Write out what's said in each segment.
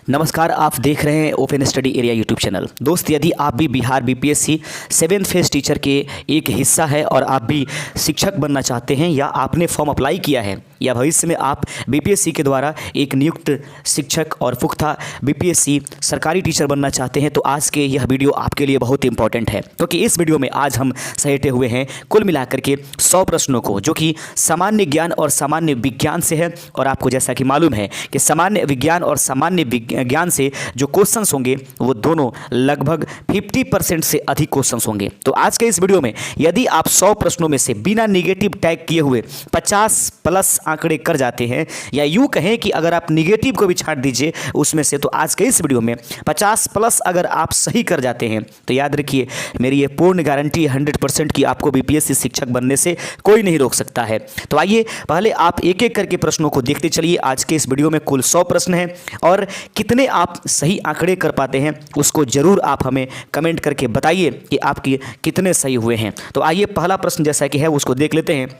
नमस्कार, आप देख रहे हैं open study area YouTube channel. दोस्त, यदि आप भी Bihar BPSC 7th phase teacher के एक हिस्सा है और आप भी शिक्षक बनना चाहते हैं या आपने फॉर्म अप्लाई किया है या भविष्य में आप बीपीएससी के द्वारा एक नियुक्त शिक्षक और पुख्ता बीपीएससी सरकारी टीचर बनना चाहते हैं, तो आज के यह वीडियो आपके लिए बहुत इंपॉर्टेंट है, क्योंकि इस वीडियो में आज हम सहेटे हुए हैं कुल मिलाकर के 100 प्रश्नों को, जो कि सामान्य ज्ञान और सामान्य विज्ञान से है। और आपको जैसा कि मालूम है कि सामान्य विज्ञान और सामान्य ज्ञान से जो क्वेश्चंस होंगे वो दोनों लगभग 50% से अधिक क्वेश्चंस होंगे। तो आज के इस वीडियो में यदि आप 100 प्रश्नों में से बिना निगेटिव टैग किए हुए 50+ आंकड़े कर जाते हैं, या यूं कहें कि अगर आप निगेटिव को भी छांट दीजिए उसमें से, तो आज के इस वीडियो में 50+ अगर आप सही कर जाते हैं तो याद रखिए, मेरी ये पूर्ण गारंटी 100% की आपको बीपीएससी शिक्षक बनने से कोई नहीं रोक सकता है। तो आइए पहले आप एक एक करके प्रश्नों को देखते चलिए। आज के इस वीडियो में कुल 100 प्रश्न हैं और कितने आप सही आंकड़े कर पाते हैं उसको जरूर आप हमें कमेंट करके बताइए कि आपके कितने सही हुए हैं। तो आइए पहला प्रश्न जैसा कि है उसको देख लेते हैं।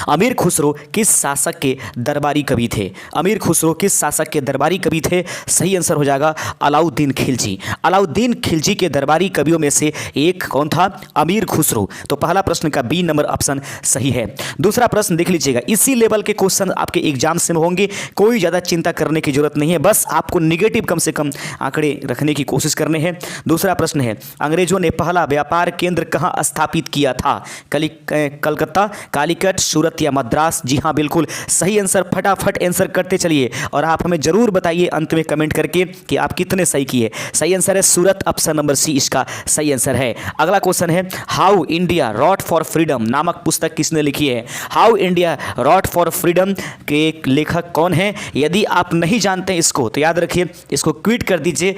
अमीर खुसरो किस शासक के दरबारी कवि थे? अमीर खुसरो किस शासक के दरबारी कवि थे? सही आंसर हो जाएगा अलाउद्दीन खिलजी। अलाउद्दीन खिलजी के दरबारी कवियों में से एक कौन था? अमीर खुसरो। तो पहला प्रश्न का बी नंबर ऑप्शन सही है। दूसरा प्रश्न देख लीजिएगा, इसी लेवल के क्वेश्चन आपके एग्जाम्स में होंगे, कोई ज़्यादा चिंता करने की जरूरत नहीं है, बस आपको निगेटिव कम से कम आंकड़े रखने की कोशिश करने हैं। दूसरा प्रश्न है, अंग्रेजों ने पहला व्यापार केंद्र कहाँ स्थापित किया था? कलकत्ता, कालीकट, सूरत या मद्रास? जी हाँ, बिल्कुल सही आंसर। फटाफट आंसर करते चलिए और आप हमें जरूर बताइए अंत में कमेंट करके कि आप कितने सही किए। सही आंसर है सूरत, ऑप्शन नंबर सी इसका सही आंसर है। अगला क्वेश्चन है, how India wrote for freedom नामक पुस्तक किसने लिखी है? How India wrote for freedom के लेखक कौन है? यदि आप नहीं जानते हैं इसको तो याद रखिए, इसको क्विट कर दीजिए,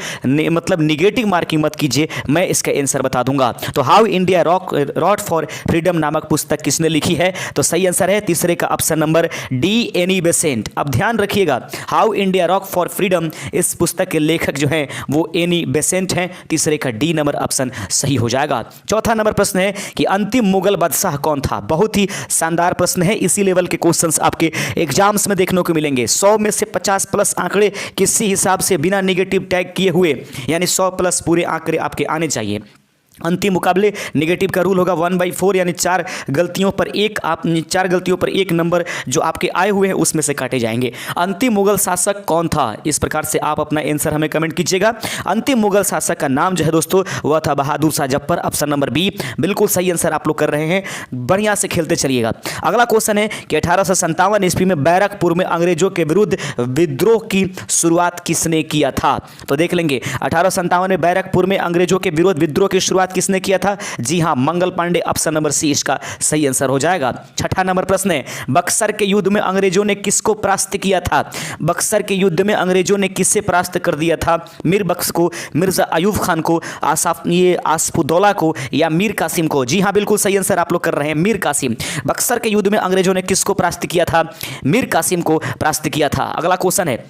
मतलब निगेटिव मार्किंग मत कीजिए, मैं इसका आंसर बता दूंगा। तो how India wrote for freedom नामक पुस्तक किसने लिखी है? तो सही आंसर है तीसरे का option number D, Annie Besant. अब ध्यान रखिएगा, how India rock for freedom, इस पुस्तक के लेखक जो हैं वो एनी बेसेंट हैं। तीसरे का डी नंबर ऑप्शन सही हो जाएगा। चौथा नंबर प्रश्न है कि अंतिम मुगल बादशाह कौन था? बहुत ही शानदार प्रश्न है, इसी लेवल के क्वेश्चंस आपके एग्जाम्स में देखने को मिलेंगे। 100 में से 50+ आंकड़े किसी हिसाब से बिना निगेटिव टैग किए हुए, यानी 100+ पूरे आंकड़े आपके आने चाहिए। अंतिम मुकाबले निगेटिव का रूल होगा 1/4, यानी 4 गलतियों पर एक नंबर जो आपके आए हुए हैं उसमें से काटे जाएंगे। अंतिम मुगल शासक कौन था? इस प्रकार से आप अपना आंसर हमें कमेंट कीजिएगा। अंतिम मुगल शासक का नाम जो है दोस्तों वह था Bahadur Shah Zafar, option number B. बिल्कुल सही आंसर आप लोग कर रहे हैं, बढ़िया से खेलते चलिएगा। अगला क्वेश्चन है कि 1857 ईस्वी में बैरकपुर में अंग्रेजों के विरुद्ध विद्रोह की शुरुआत किसने किया था? तो देख लेंगे, 1857 में बैरकपुर में अंग्रेजों के विरुद्ध विद्रोह की शुरुआत किसने किया था? जी हां, मंगल पांडे, ऑप्शन नंबर सी इसका सही आंसर हो जाएगा। छठा नंबर प्रश्न है, बक्सर के युद्ध में अंग्रेजों ने किसको परास्त किया था? बक्सर के युद्ध में अंग्रेजों ने किससे परास्त कर दिया था? मीर बख्श को, मिर्जा अयूब खान को, आसफुद्दौला को या मीर कासिम को? जी हां, बिल्कुल सही आंसर आप लोग कर रहे हैं, मीर कासिम। बक्सर के युद्ध में अंग्रेजों ने किसको परास्त किया था? मीर कासिम को परास्त किया था। अगला क्वेश्चन है,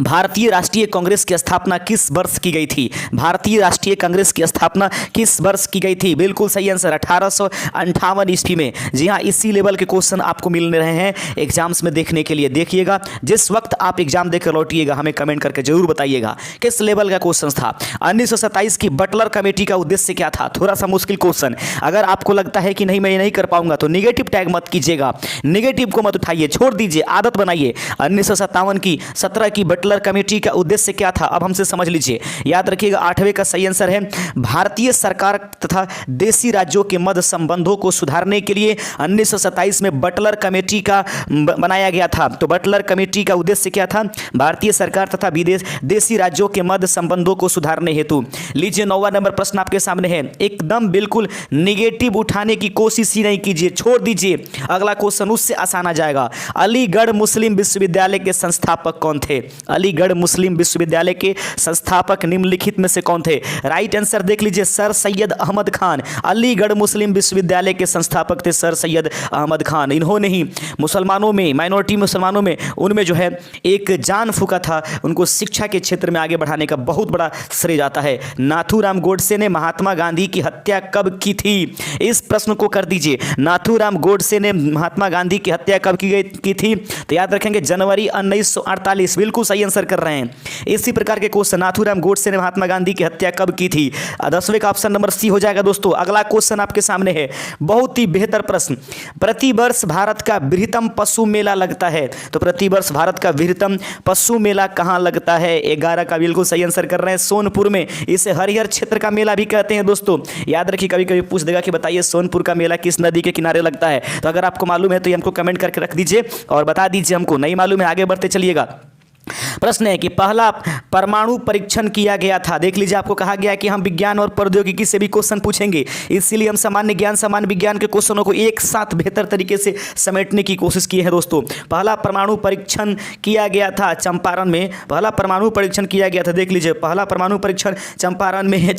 भारतीय राष्ट्रीय कांग्रेस की स्थापना किस वर्ष की गई थी? भारतीय राष्ट्रीय कांग्रेस की स्थापना किस वर्ष की गई थी? बिल्कुल सही आंसर 1858 ईस्वी में। जी हां, इसी लेवल के क्वेश्चन आपको मिलने रहे हैं एग्जाम्स में देखने के लिए। देखिएगा, जिस वक्त आप एग्जाम देकर लौटिएगा हमें कमेंट करके जरूर बताइएगा किस लेवल का क्वेश्चन था। 1927 की बटलर कमेटी का उद्देश्य क्या था? थोड़ा सा मुश्किल क्वेश्चन, अगर आपको लगता है कि नहीं मैं ये नहीं कर पाऊंगा तो निगेटिव टैग मत कीजिएगा, निगेटिव को मत उठाइए, छोड़ दीजिए, आदत बनाइए। 1957 की 17 की बटलर कमेटी का उद्देश्य क्या था? अब हमसे समझ लीजिए, याद रखिएगा। 8वें का सही आंसर है, भारतीय सरकार तथा देशी राज्यों के मध्य संबंधों को सुधारने के लिए 1927 में बटलर कमेटी का बनाया गया था। तो बटलर कमेटी का उद्देश्य क्या था? भारतीय सरकार तथा देशी राज्यों के मध्य संबंधों को सुधारने हेतु। लीजिए, 9वां नंबर प्रश्न आपके सामने है, एकदम बिल्कुल निगेटिव उठाने की कोशिश ही नहीं कीजिए, छोड़ दीजिए। अगला क्वेश्चन उससे आसान आ जाएगा। अलीगढ़ मुस्लिम विश्वविद्यालय के संस्थापक कौन थे? अलीगढ़ मुस्लिम विश्वविद्यालय के संस्थापक निम्नलिखित में से कौन थे? राइट आंसर देख लीजिए, सर सैयद अहमद खान। अलीगढ़ मुस्लिम विश्वविद्यालय के संस्थापक थे सर सैयद अहमद खान। इन्होंने ही मुसलमानों में, माइनॉरिटी मुसलमानों में, उनमें जो है एक जान फूका था, उनको शिक्षा के क्षेत्र में आगे बढ़ाने का बहुत बड़ा श्रेय जाता है। नाथूराम गोडसे ने महात्मा गांधी की हत्या कब की थी? इस प्रश्न को कर दीजिए, नाथूराम गोडसे ने महात्मा गांधी की हत्या कब की थी? तो याद रखेंगे जनवरी 1948। बिल्कुल सही आंसर कर रहे हैं। इसी प्रकार के क्वेश्चन, नाथूराम गोडसे ने महात्मा गांधी की हत्या कब की थी? 10वें का ऑप्शन नंबर सी हो जाएगा दोस्तों। अगला क्वेश्चन आपके सामने है, बहुत ही बेहतर प्रश्न। प्रतिवर्ष भारत का बृहत्तम पशु मेला लगता है, तो प्रतिवर्ष भारत का बृहत्तम पशु मेला कहां लगता है? 11 का बिल्कुल सही आंसर कर रहे हैं, सोनपुर में। इसे हरिहर क्षेत्र का मेला भी कहते हैं दोस्तों। याद रखिए, कभी कभी पूछ देगा कि बताइए सोनपुर का मेला किस नदी के किनारे लगता है। तो अगर आपको मालूम है तो ये हमको कमेंट करके रख दीजिए और बता दीजिए हमको। नहीं मालूम है, आगे बढ़ते चलिएगा। प्रश्न है कि पहला परमाणु परीक्षण किया गया था। देख लीजिए, आपको कहा गया है कि हम विज्ञान और प्रौद्योगिकी से भी क्वेश्चन पूछेंगे, इसीलिए हम सामान्य ज्ञान सामान्य विज्ञान के क्वेश्चनों को एक साथ बेहतर तरीके से समेटने की कोशिश की है दोस्तों। पहला परमाणु परीक्षण किया गया था चंपारण में। पहला परमाणु परीक्षण किया गया था, देख लीजिए, पहला परमाणु परीक्षण चंपारण में है,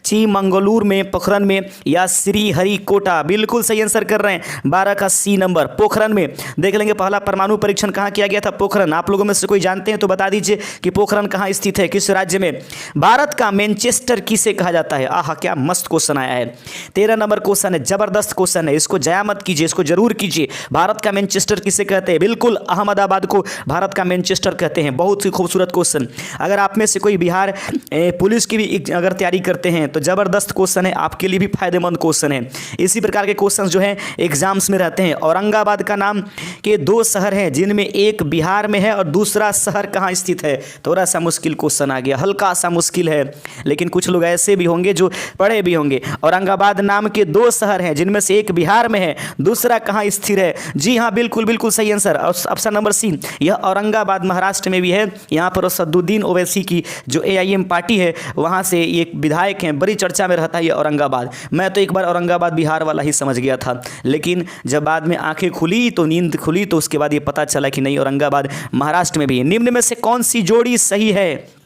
चिमंगलूर में, पोखरण में या श्रीहरिकोटा? बिल्कुल सही आंसर कर रहे हैं, 12 का सी नंबर, पोखरण में। देख लेंगे पहला परमाणु परीक्षण कहाँ किया गया था? पोखरण। आप लोगों में से कोई जानते हैं तो बता दीजिए कि पोखरण कहां स्थित है, किस राज्य में? भारत का मैनचेस्टर किसे कहा जाता है? आहा, क्या मस्त क्वेश्चन आया है। 13 नंबर क्वेश्चन है, जबरदस्त क्वेश्चन है, इसको जाया मत कीजिए, इसको जरूर कीजिए। भारत का मैनचेस्टर किसे कहते हैं? बिल्कुल अहमदाबाद को भारत का मैनचेस्टर कहते हैं। बहुत ही खूबसूरत क्वेश्चन। अगर आप में से कोई बिहार पुलिस की भी अगर तैयारी करते हैं तो जबरदस्त क्वेश्चन है, आपके लिए भी फायदेमंद क्वेश्चन है। इसी प्रकार के क्वेश्चन जो है एग्जाम्स में रहते हैं। औरंगाबाद का नाम के 2 शहर हैं जिनमें एक बिहार में है और दूसरा शहर कहां स्थित है? थोड़ा सा मुश्किल क्वेश्चन आ गया, हल्का सा मुश्किल है, लेकिन कुछ लोग ऐसे भी होंगे जो पढ़े भी होंगे। औरंगाबाद नाम के 2 शहर हैं जिनमें से एक बिहार में है, दूसरा कहां स्थित है? जी हां, बिल्कुल बिल्कुल सही आंसर, ऑप्शन नंबर सी। यह औरंगाबाद महाराष्ट्र में भी है। यहां पर असदुद्दीन ओवैसी की जो AIM पार्टी है वहां से एक विधायक हैं, बड़ी चर्चा में रहता है ये औरंगाबाद। मैं तो एक बार औरंगाबाद बिहार वाला ही समझ गया था, लेकिन जब बाद में आंखें खुली तो नींद खुली तो उसके बाद ये पता चला कि नहीं, औरंगाबाद महाराष्ट्र में भी है। निम्न में से कौन सी जोड़ी सही है?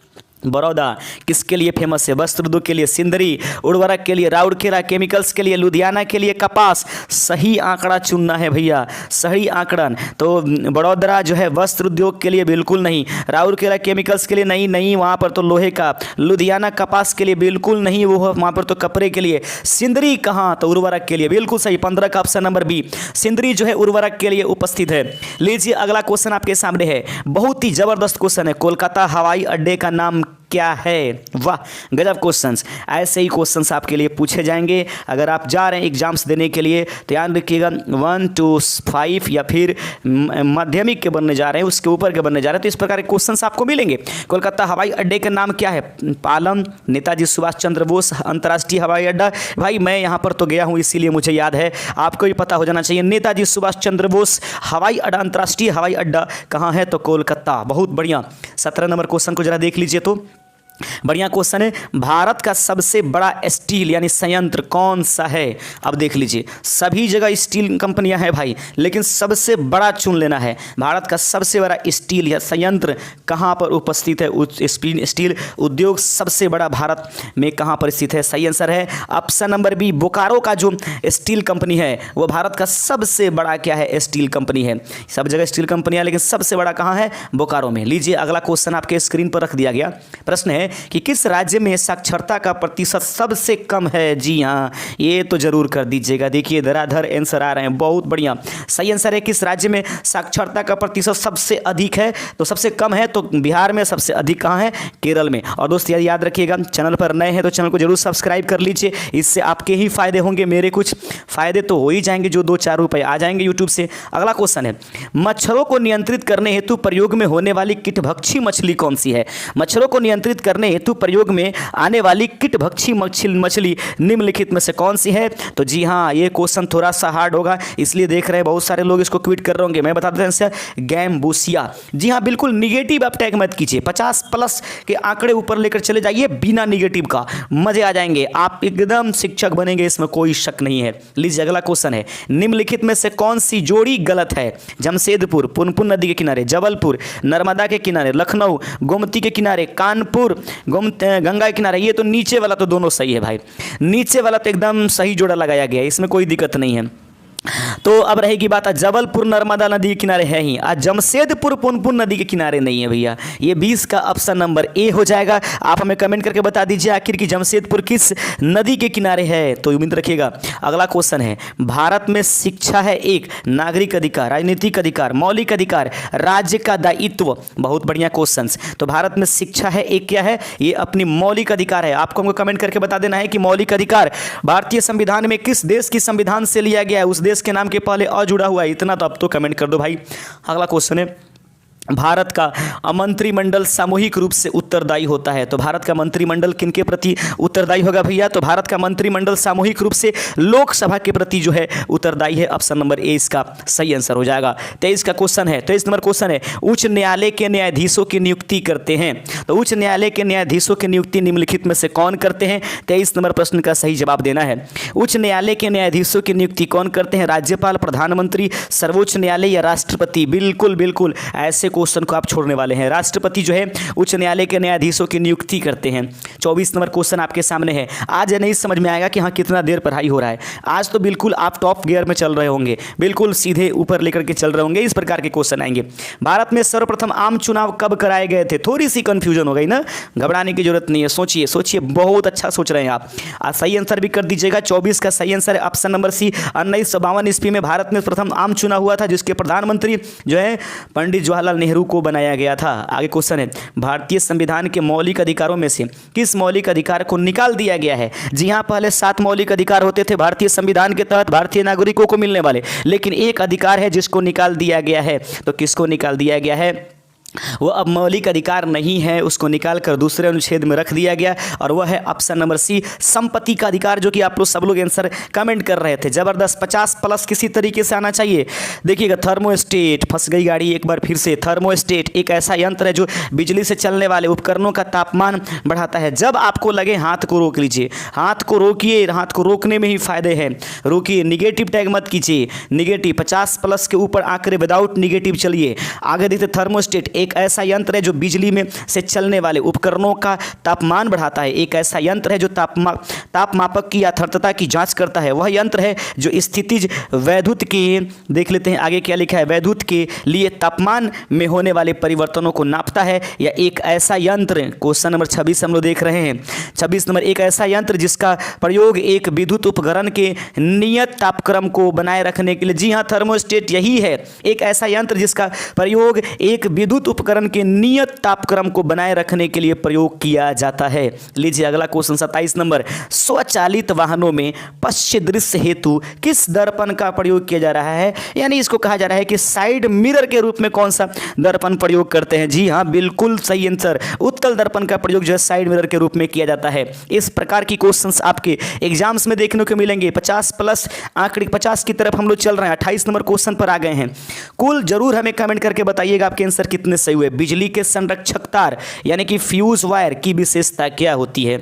बड़ौदा किसके लिए फेमस है? वस्त्र उद्योग के लिए सिंदरी, उर्वरक के लिए राउरकेला, केमिकल्स के लिए लुधियाना के लिए कपास। सही आंकड़ा चुनना है भैया, सही आंकड़न। तो बड़ौदा जो है वस्त्र उद्योग के लिए बिल्कुल नहीं, राउरकेला केमिकल्स के लिए नहीं, नहीं वहाँ पर तो लोहे का, लुधियाना कपास के लिए बिल्कुल नहीं, वो वहाँ पर तो कपड़े के लिए। सिंदरी कहाँ? तो उर्वरक के लिए, बिल्कुल सही, 15 का ऑप्शन नंबर बी। सिंदरी जो है उर्वरक के लिए उपस्थित है। लीजिए अगला क्वेश्चन आपके सामने है, बहुत ही जबरदस्त क्वेश्चन है। कोलकाता हवाई अड्डे का नाम क्या है? वाह, गजब क्वेश्चंस। ऐसे ही क्वेश्चंस आपके लिए पूछे जाएंगे। अगर आप जा रहे हैं एग्जाम्स देने के लिए तो याद रखिएगा 1 to 5 या फिर माध्यमिक के बनने जा रहे हैं, उसके ऊपर के बनने जा रहे हैं, तो इस प्रकार के क्वेश्चंस आपको मिलेंगे। कोलकाता हवाई अड्डे का नाम क्या है? पालम, नेताजी सुभाष चंद्र बोस अंतर्राष्ट्रीय हवाई अड्डा। भाई मैं यहाँ पर तो गया हूँ इसीलिए मुझे याद है, आपको भी पता हो जाना चाहिए। नेताजी सुभाष चंद्र बोस हवाई अड्डा, अंतर्राष्ट्रीय हवाई अड्डा कहाँ है? तो कोलकाता। बहुत बढ़िया। 17 नंबर क्वेश्चन को जरा देख लीजिए, तो बढ़िया क्वेश्चन है। भारत का सबसे बड़ा स्टील यानी संयंत्र कौन सा है? अब देख लीजिए, सभी जगह स्टील कंपनियां हैं भाई, लेकिन सबसे बड़ा चुन लेना है। भारत का सबसे बड़ा स्टील या संयंत्र कहां पर उपस्थित है? स्टील उद्योग सबसे बड़ा भारत में कहां पर स्थित है? सही आंसर है ऑप्शन नंबर बी, बोकारो का जो स्टील कंपनी है वो भारत का सबसे बड़ा क्या है? स्टील कंपनी है। सब जगह स्टील कंपनियां, लेकिन सबसे बड़ा कहां है? बोकारो में। लीजिए अगला क्वेश्चन आपके स्क्रीन पर रख दिया गया। प्रश्न है कि किस राज्य में साक्षरता का प्रतिशत सबसे कम है? जी हाँ, ये तो जरूर कर दीजिएगा। देखिए धराधर आंसर आ रहे हैं, बहुत बढ़िया। सही आंसर है किस राज्य में साक्षरता का प्रतिशत सबसे अधिक है? तो सबसे कम है तो बिहार में, सबसे अधिक कहाँ है? केरल में। और दोस्त याद रखिएगा, चैनल पर नए हैं तो चैनल को जरूर सब्सक्राइब कर लीजिए, इससे आपके ही फायदे होंगे, मेरे कुछ फायदे तो हो ही जाएंगे, जो 2-4 रुपए आ जाएंगे यूट्यूब से। अगला क्वेश्चन है, मच्छरों को नियंत्रित करने हेतु प्रयोग में होने वाली कीटभक्षी मछली कौन सी है? मच्छरों को नियंत्रित करने हेतु प्रयोग में आने वाली कीटभक्षी मछली निम्नलिखित में से कौन सी है? तो जी हाँ, ये क्वेश्चन थोड़ा सा हार्ड होगा, इसलिए देख रहे हैं बहुत सारे लोग इसको क्विट कर रहे होंगे। मैं बता देता हूं आंसर, गैम्बूसिया। जी हाँ, बिल्कुल निगेटिव आप टैग मत कीजिए, 50+ के आंकड़े ऊपर लेकर चले जाइए बिना निगेटिव का, मजे आ जाएंगे, आप एकदम शिक्षक बनेंगे, इसमें कोई शक नहीं है। लीजिए अगला क्वेश्चन है, निम्नलिखित में से कौन सी जोड़ी गलत है? जमशेदपुर पुनपुन नदी के किनारे, जबलपुर नर्मदा के किनारे, लखनऊ गोमती के किनारे, कानपुर गंगा के किनारे। ये तो नीचे वाला तो दोनों सही है भाई, नीचे वाला तो एकदम सही जोड़ा लगाया गया है, इसमें कोई दिक्कत नहीं है। तो अब रहेगी बात, जबलपुर नर्मदा नदी के किनारे है ही, आज जमशेदपुर पुनपुन नदी के किनारे नहीं है भैया। ये 20 का ऑप्शन नंबर ए हो जाएगा। आप हमें कमेंट करके बता दीजिए आखिर की जमशेदपुर किस नदी के किनारे है, तो उम्मीद रखिएगा। अगला क्वेश्चन है, भारत में शिक्षा है एक नागरिक अधिकार, राजनीतिक अधिकार, मौलिक अधिकार, राज्य का दायित्व। बहुत बढ़िया क्वेश्चन। तो भारत में शिक्षा है एक क्या है, ये अपनी मौलिक अधिकार है। आपको हमको कमेंट करके बता देना है कि मौलिक अधिकार भारतीय संविधान में किस देश की संविधान से लिया गया है, उस देश के नाम के पहले अ जुड़ा हुआ है, इतना तो अब तो कमेंट कर दो भाई। अगला क्वेश्चन है, भारत का मंत्रिमंडल सामूहिक रूप से उत्तरदायी होता है। तो भारत का मंत्रिमंडल किनके प्रति उत्तरदायी होगा भैया, तो भारत का मंत्रिमंडल सामूहिक रूप से लोकसभा के प्रति जो है उत्तरदायी है। ऑप्शन नंबर ए इसका सही आंसर हो जाएगा। 23 का क्वेश्चन है, 23 नंबर क्वेश्चन है, उच्च न्यायालय के न्यायाधीशों की नियुक्ति करते हैं। तो उच्च न्यायालय के न्यायाधीशों की नियुक्ति निम्नलिखित में से कौन करते हैं, 23 नंबर प्रश्न का सही जवाब देना है। उच्च न्यायालय के न्यायाधीशों की नियुक्ति कौन करते हैं, राज्यपाल, प्रधानमंत्री, सर्वोच्च न्यायालय या राष्ट्रपति। बिल्कुल बिल्कुल ऐसे क्वेश्चन को आप छोड़ने वाले हैं। राष्ट्रपति जो है उच्च न्यायालय के न्यायाधीशों की नियुक्ति करते हैं। 24 नंबर क्वेश्चन आपके सामने है। आज नहीं समझ में आएगा कि हाँ कितना देर पढ़ाई हो रहा है, आज तो बिल्कुल आप टॉप गियर में चल रहे होंगे, बिल्कुल सीधे ऊपर लेकर के चल रहे होंगे। इस प्रकार के क्वेश्चन आएंगे। भारत में सर्वप्रथम आम चुनाव कब कराए गए थे, थोड़ी सी कंफ्यूजन हो गई ना, घबराने की जरूरत नहीं है, सोचिए सोचिए, बहुत अच्छा सोच रहे हैं आप। सही आंसर भी कर दीजिएगा। 24 का सही आंसर है ऑप्शन नंबर सी, 1952 ईस्वी में भारत में प्रथम आम चुनाव हुआ था, जिसके प्रधानमंत्री जो है पंडित जवाहरलाल नेहरू को बनाया गया था। आगे क्वेश्चन है, भारतीय संविधान के मौलिक अधिकारों में से किस मौलिक अधिकार को निकाल दिया गया है। जी हां, पहले 7 मौलिक अधिकार होते थे भारतीय संविधान के तहत भारतीय नागरिकों को मिलने वाले, लेकिन एक अधिकार है जिसको निकाल दिया गया है। तो किसको निकाल दिया गया है, वो अब मौलिक अधिकार नहीं है, उसको निकाल कर दूसरे अनुच्छेद में रख दिया गया, और वह है ऑप्शन नंबर सी, संपत्ति का अधिकार, जो कि आप लोग सब लोग आंसर कमेंट कर रहे थे। जबरदस्त, 50 प्लस किसी तरीके से आना चाहिए। देखिएगा, थर्मोस्टेट, फंस गई गाड़ी एक बार फिर से। थर्मोस्टेट एक ऐसा यंत्र है जो बिजली से चलने वाले उपकरणों का तापमान बढ़ाता है। जब आपको लगे हाथ को रोक लीजिए, हाथ को रोकिए, हाथ को रोकने में ही फायदे हैं, रोकिए, निगेटिव टैग मत कीजिए, निगेटिव 50 प्लस के ऊपर आंकड़े, विदाउट निगेटिव चलिए। आगे देखते, थर्मोस्टेट एक ऐसा यंत्र है जो बिजली में से चलने वाले उपकरणों का तापमान बढ़ाता है। एक ऐसा यंत्र है जो तापमापक की यथार्थता की जांच करता है। वह यंत्र है जो स्थितिज वैद्युत के, देख लेते हैं आगे क्या लिखा है, वैद्युत के लिए तापमान में होने वाले परिवर्तनों को नापता है। या एक ऐसा यंत्र, क्वेश्चन नंबर 26 हम लोग देख रहे हैं। 26 नंबर, एक ऐसा यंत्र जिसका प्रयोग एक विद्युत उपकरण के नियत तापक्रम को बनाए रखने के लिए। जी हाँ, थर्मोस्टेट यही है, एक ऐसा यंत्र जिसका प्रयोग एक विद्युत उपकरण के नियत तापक्रम को बनाए रखने के लिए प्रयोग किया जाता है। लीजिए अगला क्वेश्चन 27 नंबर, स्वचालित वाहनों में पश्च दृश्य हेतु किस दर्पण का प्रयोग किया जा रहा है, यानी इसको कहा जा रहा है कि साइड मिरर के रूप में कौन सा दर्पण प्रयोग करते हैं। जी हाँ, बिल्कुल सही आंसर, उत्तल दर्पण का प्रयोग जो है साइड मिरर के रूप में किया जाता है। इस प्रकार की क्वेश्चंस आपके एग्जाम्स में देखने को मिलेंगे। 50 प्लस आंकड़े 50 की तरफ हम लोग चल रहे हैं। 28 नंबर क्वेश्चन पर आ गए हैं। कुल जरूर हमें कमेंट करके बताइएगा आपके आंसर कितने सही हुए। बिजली के संरक्षक तार यानी कि फ्यूज वायर की विशेषता क्या होती है।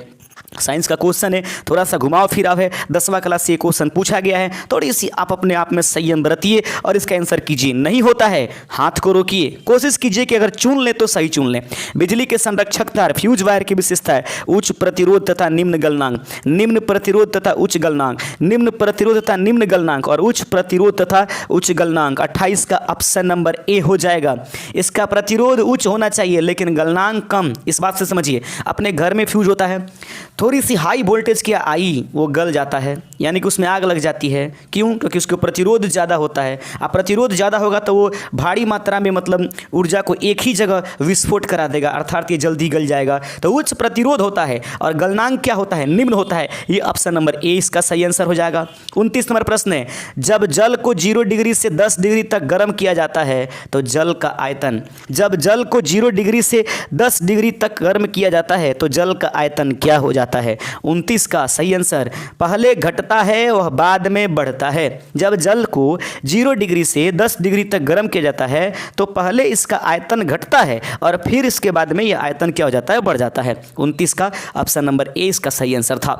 साइंस का क्वेश्चन है, थोड़ा सा घुमाव फिराव है, 10वां क्लास से ये क्वेश्चन पूछा गया है। थोड़ी सी आप अपने आप में संयम बरतिए और इसका आंसर कीजिए। नहीं होता है हाथ को रोकिए, कोशिश कीजिए कि अगर चुन ले तो सही चुन लें। बिजली के संरक्षक तार फ्यूज वायर की विशेषता है उच्च प्रतिरोध तथा निम्न गलनांक, निम्न प्रतिरोध तथा उच्च गलनांक, निम्न प्रतिरोध तथा निम्न गलनांक और उच्च प्रतिरोध तथा उच्च गलनांक। 28 का ऑप्शन नंबर ए हो जाएगा। इसका प्रतिरोध उच्च होना चाहिए लेकिन गलनांक कम। इस बात से समझिए, अपने घर में फ्यूज होता है, थोड़ी सी हाई वोल्टेज की आई वो गल जाता है, यानी कि उसमें आग लग जाती है। क्यों? क्योंकि उसको प्रतिरोध ज़्यादा होता है। अब प्रतिरोध ज़्यादा होगा तो वो भारी मात्रा में मतलब ऊर्जा को एक ही जगह विस्फोट करा देगा, अर्थात ये जल्दी गल जाएगा। तो उच्च प्रतिरोध होता है और गलनांक क्या होता है, निम्न होता है। ये ऑप्शन नंबर ए इसका सही आंसर हो जाएगा। 29 नंबर प्रश्न है, जब जल को 0 डिग्री से 10 डिग्री तक गर्म किया जाता है तो जल का आयतन, जब जल को 0 डिग्री से 10 डिग्री तक गर्म किया जाता है तो जल का आयतन क्या हो जाता है। 29 का सही आंसर, पहले घटता है वह बाद में बढ़ता है। जब जल को 0 डिग्री से 10 डिग्री तक गर्म किया जाता है तो पहले इसका आयतन घटता है और फिर इसके बाद में यह आयतन क्या हो जाता है, बढ़ जाता है। 29 का ऑप्शन नंबर ए इसका सही आंसर था।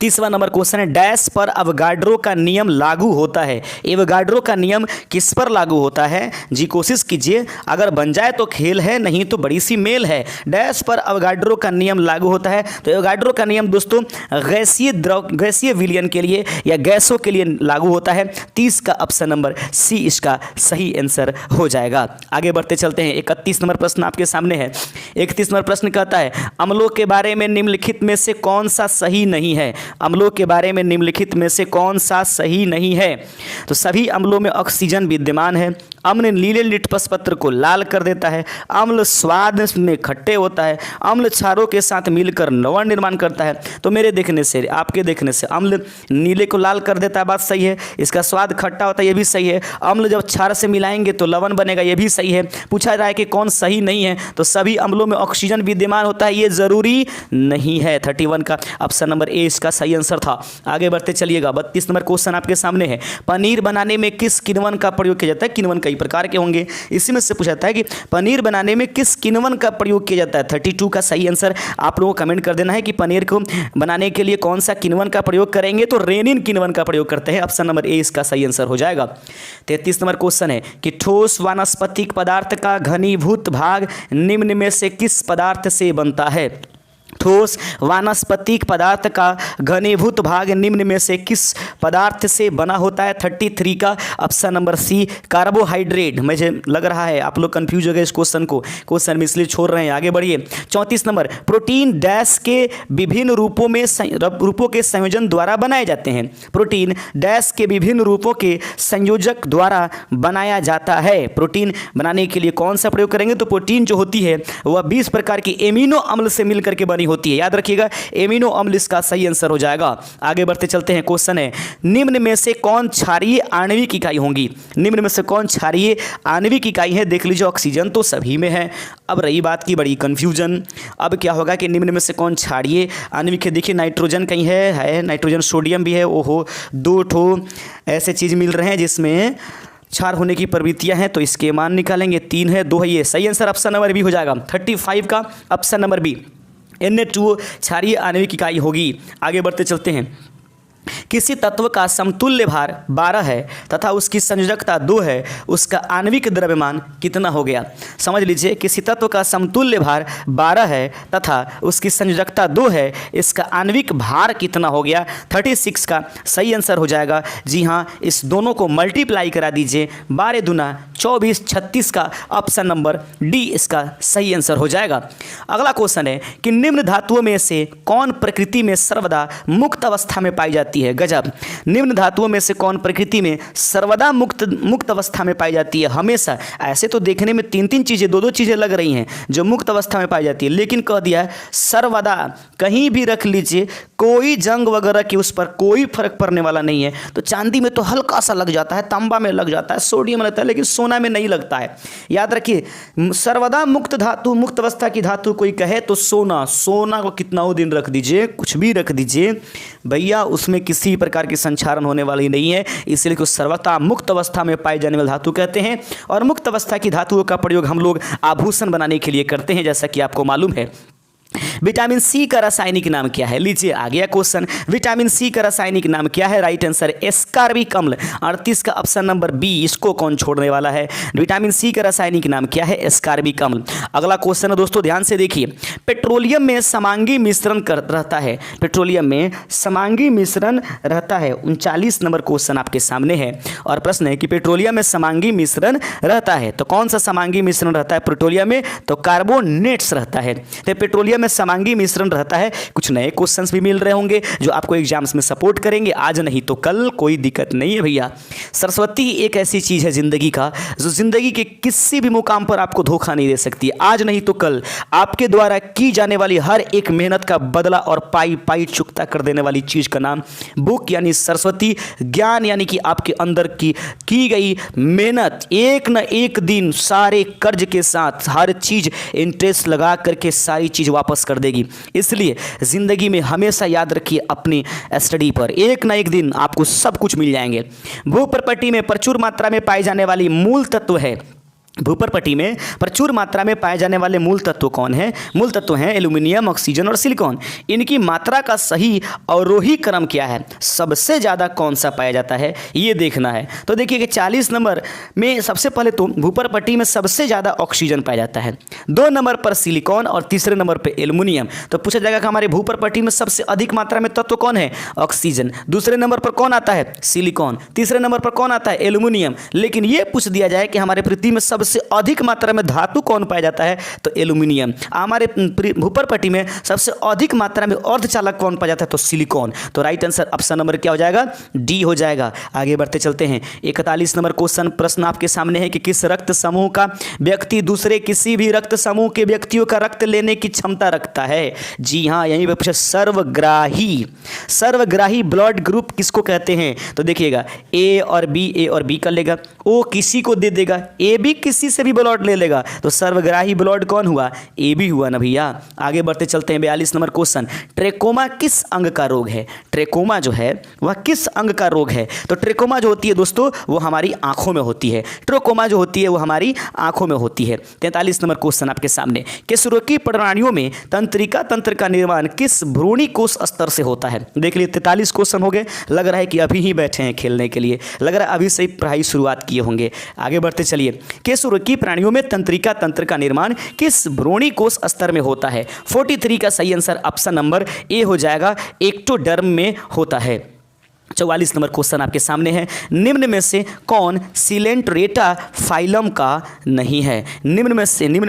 तीसरा नंबर क्वेश्चन है, डैश पर अवगाड्रो का नियम लागू होता है। एवोगाड्रो का नियम किस पर लागू होता है? जी कोशिश कीजिए, अगर बन जाए तो खेल है, नहीं तो बड़ी सी मेल है। डैश पर अवगाड्रो का नियम लागू होता है, तो एवोगाड्रो का नियम दोस्तों गैसीय विलयन के लिए या गैसों के लिए लागू होता है। 30 का ऑप्शन नंबर सी इसका सही आंसर हो जाएगा। आगे बढ़ते चलते हैं। 31 नंबर प्रश्न आपके सामने है। 31 नंबर प्रश्न कहता है, अम्लों के बारे में निम्नलिखित में से कौन सा सही नहीं है? अम्लों के बारे में निम्नलिखित में से कौन सा सही नहीं है? तो सभी अम्लों में ऑक्सीजन विद्यमान है। अम्ल नीले लिटमस पत्र को लाल कर देता है। अम्ल स्वाद में खट्टे होता है। अम्ल क्षारों के साथ मिलकर लवण निर्माण करता है। तो मेरे देखने से, आपके देखने से अम्ल नीले को लाल कर देता है, बात सही है। इसका स्वाद खट्टा होता है, ये भी सही है। अम्ल जब क्षार से मिलाएंगे तो लवण बनेगा, ये भी सही है। पूछा जाए कि कौन सही नहीं है, तो सभी अम्लों में ऑक्सीजन विद्यमान होता है, ये जरूरी नहीं है। 31 का ऑप्शन नंबर ए इसका सही आंसर था। आगे बढ़ते चलिएगा। 32 नंबर क्वेश्चन आपके सामने है। पनीर बनाने में किस किण्वन का प्रयोग किया जाता है? किण्वन कई प्रकार के होंगे, इसी में से पूछा जाता है कि पनीर बनाने में किस किण्वन का प्रयोग किया जाता है। 32 का सही आंसर आप लोगों को कमेंट कर देना है कि पनीर को बनाने के लिए कौन सा किण्वन का प्रयोग करेंगे, तो रेनिन किण्वन का प्रयोग करते हैं। ऑप्शन नंबर ए इसका सही आंसर हो जाएगा। 33 नंबर क्वेश्चन है कि ठोस वानस्पतिक पदार्थ का घनीभूत भाग निम्न में से किस पदार्थ से बनता है? ठोस वानस्पतिक पदार्थ का घनीभूत भाग निम्न में से किस पदार्थ से बना होता है? 33 का ऑप्शन नंबर सी कार्बोहाइड्रेट। मुझे लग रहा है आप लोग कंफ्यूज हो गए इस क्वेश्चन में, इसलिए छोड़ रहे हैं। आगे बढ़िए। 34 नंबर, प्रोटीन डैश के विभिन्न रूपों के संयोजन द्वारा बनाए जाते हैं। प्रोटीन डैश के विभिन्न रूपों के संयोजक द्वारा बनाया जाता है। प्रोटीन बनाने के लिए कौन सा प्रयोग करेंगे? तो प्रोटीन जो होती है वह 20 प्रकार की एमिनो अम्ल से मिलकर के बनी होती है, याद रखिएगा। एमिनो अम्ल इसका सही आंसर हो जाएगा। आगे बढ़ते चलते हैं। क्वेश्चन है, निम्न में से कौन क्षारीय आणविक इकाई होंगी? निम्न में से कौन क्षारीय आणविक इकाई है? देख लीजिए, ऑक्सीजन तो सभी में है। अब रही बात की बड़ी कंफ्यूजन, अब क्या होगा कि निम्न में से कौन क्षारीय आणविक है? देखिए, नाइट्रोजन कहीं है नाइट्रोजन, सोडियम भी है। ओहो, 2 ठो ऐसे चीज मिल रहे हैं जिसमें क्षार होने की प्रवृत्तियां हैं, तो इसके मान निकालेंगे। 3 है, 2 है, ये सही आंसर ऑप्शन नंबर बी हो जाएगा। 35 का ऑप्शन नंबर बी Na2 क्षारीय आणविक इकाई होगी। आगे बढ़ते चलते हैं। किसी तत्व का समतुल्य भार 12 है तथा उसकी संयोजकता 2 है, उसका आणविक द्रव्यमान कितना हो गया? समझ लीजिए, किसी तत्व का समतुल्य भार 12 है तथा उसकी संयोजकता 2 है, इसका आणविक भार कितना हो गया? 36 का सही आंसर हो जाएगा। जी हाँ, इस दोनों को मल्टीप्लाई करा दीजिए। 12 दूना 24, 36 का ऑप्शन नंबर डी इसका सही आंसर हो जाएगा। अगला क्वेश्चन है कि निम्न धातुओं में से कौन प्रकृति में सर्वदा मुक्त अवस्था में पाई जाती है? गजब, निम्न धातुओं में से कौन प्रकृति में सर्वदा मुक्त अवस्था में पाई जाती है? हमेशा। ऐसे तो देखने में 3 चीजें, 2 चीजें लग रही हैं जो मुक्त अवस्था में पाई जाती है, लेकिन कह दिया है सर्वदा। कहीं भी रख लीजिए, कोई जंग वगैरह की उस पर कोई फर्क पड़ने वाला नहीं है। तो चांदी में तो हल्का सा लग जाता है, तांबा में लग जाता है, सोडियम में लगता है, लेकिन सोना में नहीं लगता है। याद रखिए, सर्वदा मुक्त धातु, मुक्त अवस्था की धातु कोई कहे तो सोना को कितना दिन रख दीजिए, कुछ भी रख दीजिए भैया, उसमें किसी प्रकार की संक्षारण होने वाली नहीं है, इसलिए कुछ सर्वथा मुक्त अवस्था में पाई जाने वाली धातु कहते हैं। और मुक्त अवस्था की धातुओं का प्रयोग हम लोग आभूषण बनाने के लिए करते हैं, जैसा कि आपको मालूम है। विटामिन सी का रासायनिक नाम क्या है? लीजिए, आ गया क्वेश्चन। विटामिन सी का रासायनिक नाम क्या है? राइट आंसर एस्कॉर्बिक अम्ल। 38 का ऑप्शन नंबर बी, इसको कौन छोड़ने वाला है? विटामिन सी का रासायनिक नाम क्या है? एस्कॉर्बिक अम्ल। अगला क्वेश्चन है दोस्तों, ध्यान से देखिए। पेट्रोलियम में समांगी मिश्रण रहता है। पेट्रोलियम में समांगी मिश्रण रहता है। 39 नंबर क्वेश्चन आपके सामने है और प्रश्न है कि पेट्रोलियम में समांगी मिश्रण रहता है, तो कौन सा समांगी मिश्रण रहता है पेट्रोलियम में? तो कार्बोनेट्स रहता है। तो पेट्रोलियम में समांगी मिश्रण रहता है। कुछ नए क्वेश्चंस भी मिल रहे होंगे जो आपको एग्जाम्स में सपोर्ट करेंगे, आज नहीं तो कल, कोई दिक्कत नहीं है भैया। सरस्वती एक ऐसी चीज है जिंदगी का, जो जिंदगी के किसी भी मुकाम पर आपको धोखा नहीं दे सकती। आज नहीं तो कल आपके द्वारा की जाने वाली हर एक मेहनत का बदला और पाई पाई चुकता कर देने वाली चीज का नाम बुक यानी सरस्वती ज्ञान, यानी कि आपके अंदर की गई मेहनत एक न एक दिन सारे कर्ज के साथ हर चीज इंटरेस्ट लगा करके सारी चीज वापस कर देगी। इसलिए जिंदगी में हमेशा याद रखिए अपनी स्टडी पर, एक ना एक दिन आपको सब कुछ मिल जाएंगे। भू प्रॉपर्टी में प्रचुर मात्रा में पाई जाने वाली मूल तत्व है भूपर पट्टी में प्रचुर मात्रा में पाए जाने वाले मूल तत्व कौन है? मूल तत्व हैं एल्यूमिनियम, ऑक्सीजन और सिलिकॉन। इनकी मात्रा का सही अवरोही क्रम क्या है? सबसे ज़्यादा कौन सा पाया जाता है, ये देखना है। तो देखिए कि 40 नंबर में सबसे पहले तो भूपर पट्टी में सबसे ज़्यादा ऑक्सीजन पाया जाता है, 2 नंबर पर सिलिकॉन और तीसरे नंबर पर एल्यूमिनियम। तो पूछा जाएगा कि हमारे भूपर पट्टी में सबसे अधिक मात्रा में तत्व कौन है? ऑक्सीजन। दूसरे नंबर पर कौन आता है? सिलिकॉन। तीसरे नंबर पर कौन आता है? एल्यूमिनियम। लेकिन ये पूछ दिया जाए कि हमारे पृथ्वी में सबसे अधिक मात्रा में धातु कौन पाया जाता है? तो एल्यूमिनियम। हमारे भूपर पट्टी में सबसे अधिक मात्रा में अर्धचालक कौन पाया जाता है? तो सिलिकॉन। तो राइट आंसर ऑप्शन नंबर क्या हो जाएगा? डी हो जाएगा। आगे बढ़ते चलते हैं। 41 नंबर क्वेश्चन प्रश्न आपके सामने है कि किस रक्त समूह का व्यक्ति दूसरे किसी भी रक्त समूह के व्यक्तियों का रक्त लेने की क्षमता रखता है? जी हाँ, यहीं पर पूछा सर्वग्राही। सर्वग्राही ब्लड ग्रुप किसको कहते हैं? तो देखिएगा ए और बी कर लेगा, ओ किसी को दे देगा, ए भी किसी से भी ब्लड ले लेगा, तो सर्वग्राही ब्लड कौन हुआ? ए भी हुआ ना भैया। आगे बढ़ते चलते हैं। 42 नंबर क्वेश्चन, ट्रेकोमा किस अंग का रोग है? ट्रेकोमा जो है वह किस अंग का रोग है? तो ट्रेकोमा जो होती है दोस्तों वो हमारी आंखों में होती है। ट्रेकोमा जो होती है वो हमारी आंखों में होती है। 43 नंबर क्वेश्चन आपके सामने, केशरोकी प्राणियों में तंत्रिका तंत्र का निर्माण किस भ्रूणी कोष स्तर से होता है? देख लीजिए 43 क्वेश्चन हो गए। लग रहा है कि अभी ही बैठे हैं खेलने के लिए, लग रहा है अभी से ही पढ़ाई शुरुआत किए होंगे। आगे बढ़ते चलिए। केशरोकी प्राणियों में तंत्रिका तंत्र का निर्माण किस भ्रूणी कोष स्तर में होता है? 43 का सही आंसर ऑप्शन नंबर ए हो जाएगा, एक्टोडर्म में होता है। 44 नंबर क्वेश्चन आपके सामने है, निम्न में से कौन सिलेंट्रेटा फाइलम का नहीं है? निम्न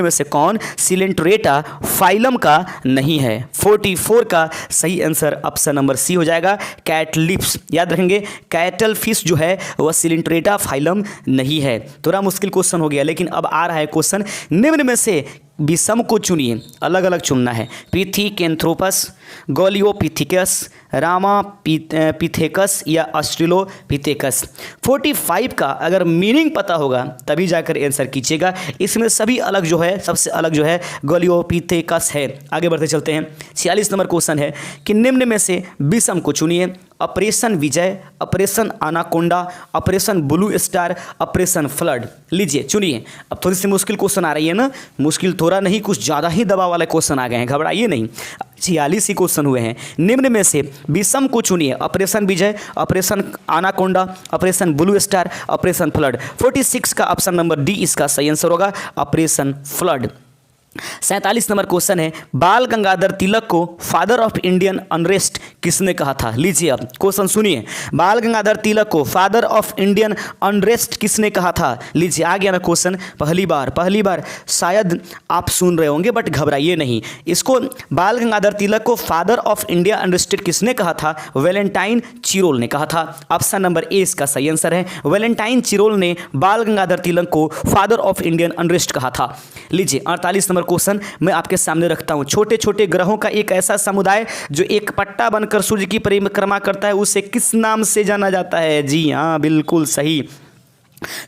में से कौन सिलेंट्रेटा फाइलम का नहीं है? 44 का सही आंसर ऑप्शन नंबर सी हो जाएगा, कैटलिप्स। याद रखेंगे कैटल फिश जो है वह सिलेंट्रेटा फाइलम नहीं है। थोड़ा मुश्किल क्वेश्चन हो गया, लेकिन अब आ रहा है क्वेश्चन, निम्न में से विषम को चुनिए, अलग अलग चुनना है। पिथिकेंथ्रोपस, गोलियोपिथिकस, रामापिथेकस या ऑस्ट्रेलोपिथेकस। 45 का अगर मीनिंग पता होगा तभी जाकर आंसर कीजिएगा। इसमें सभी अलग जो है, सबसे अलग जो है गोलियोपिथेकस है। आगे बढ़ते चलते हैं। 46 नंबर क्वेश्चन है कि निम्न में से विषम को चुनिए, operation Vijay, operation anaconda, operation blue star, operation flood. लीजिए चुनिए। अब थोड़ी सी मुश्किल क्वेश्चन आ रही है ना, मुश्किल थोड़ा नहीं कुछ ज़्यादा ही दबाव वाले क्वेश्चन आ गए हैं, घबराइए नहीं। 46 ही क्वेश्चन हुए हैं। निम्न में से विषम को चुनिए, operation Vijay, operation anaconda, operation blue star, operation flood. 46 का ऑप्शन नंबर डी इसका सही आंसर होगा, ऑपरेशन फ्लड। 47 नंबर क्वेश्चन है, बाल गंगाधर तिलक को फादर ऑफ इंडियन अनरेस्ट किसने कहा था? लीजिए अब क्वेश्चन सुनिए, बाल गंगाधर तिलक को फादर ऑफ इंडियन अनरेस्ट किसने कहा था? लीजिए आ गया ना क्वेश्चन, पहली बार शायद आप सुन रहे होंगे बट घबराइए नहीं। इसको बाल गंगाधर तिलक को फादर ऑफ इंडिया अनरेस्टेड किसने कहा था? वैलेंटाइन चिरोल ने कहा था। ऑप्शन नंबर ए इसका सही आंसर है, वैलेंटाइन चिरोल ने बाल गंगाधर तिलक को फादर ऑफ इंडियन अनरेस्ट कहा था। लीजिए 48 नंबर क्वेश्चन मैं आपके सामने रखता हूं, छोटे छोटे ग्रहों का एक ऐसा समुदाय जो एक पट्टा बनकर सूर्य की परिक्रमा करता है उसे किस नाम से जाना जाता है? जी हाँ, बिल्कुल सही।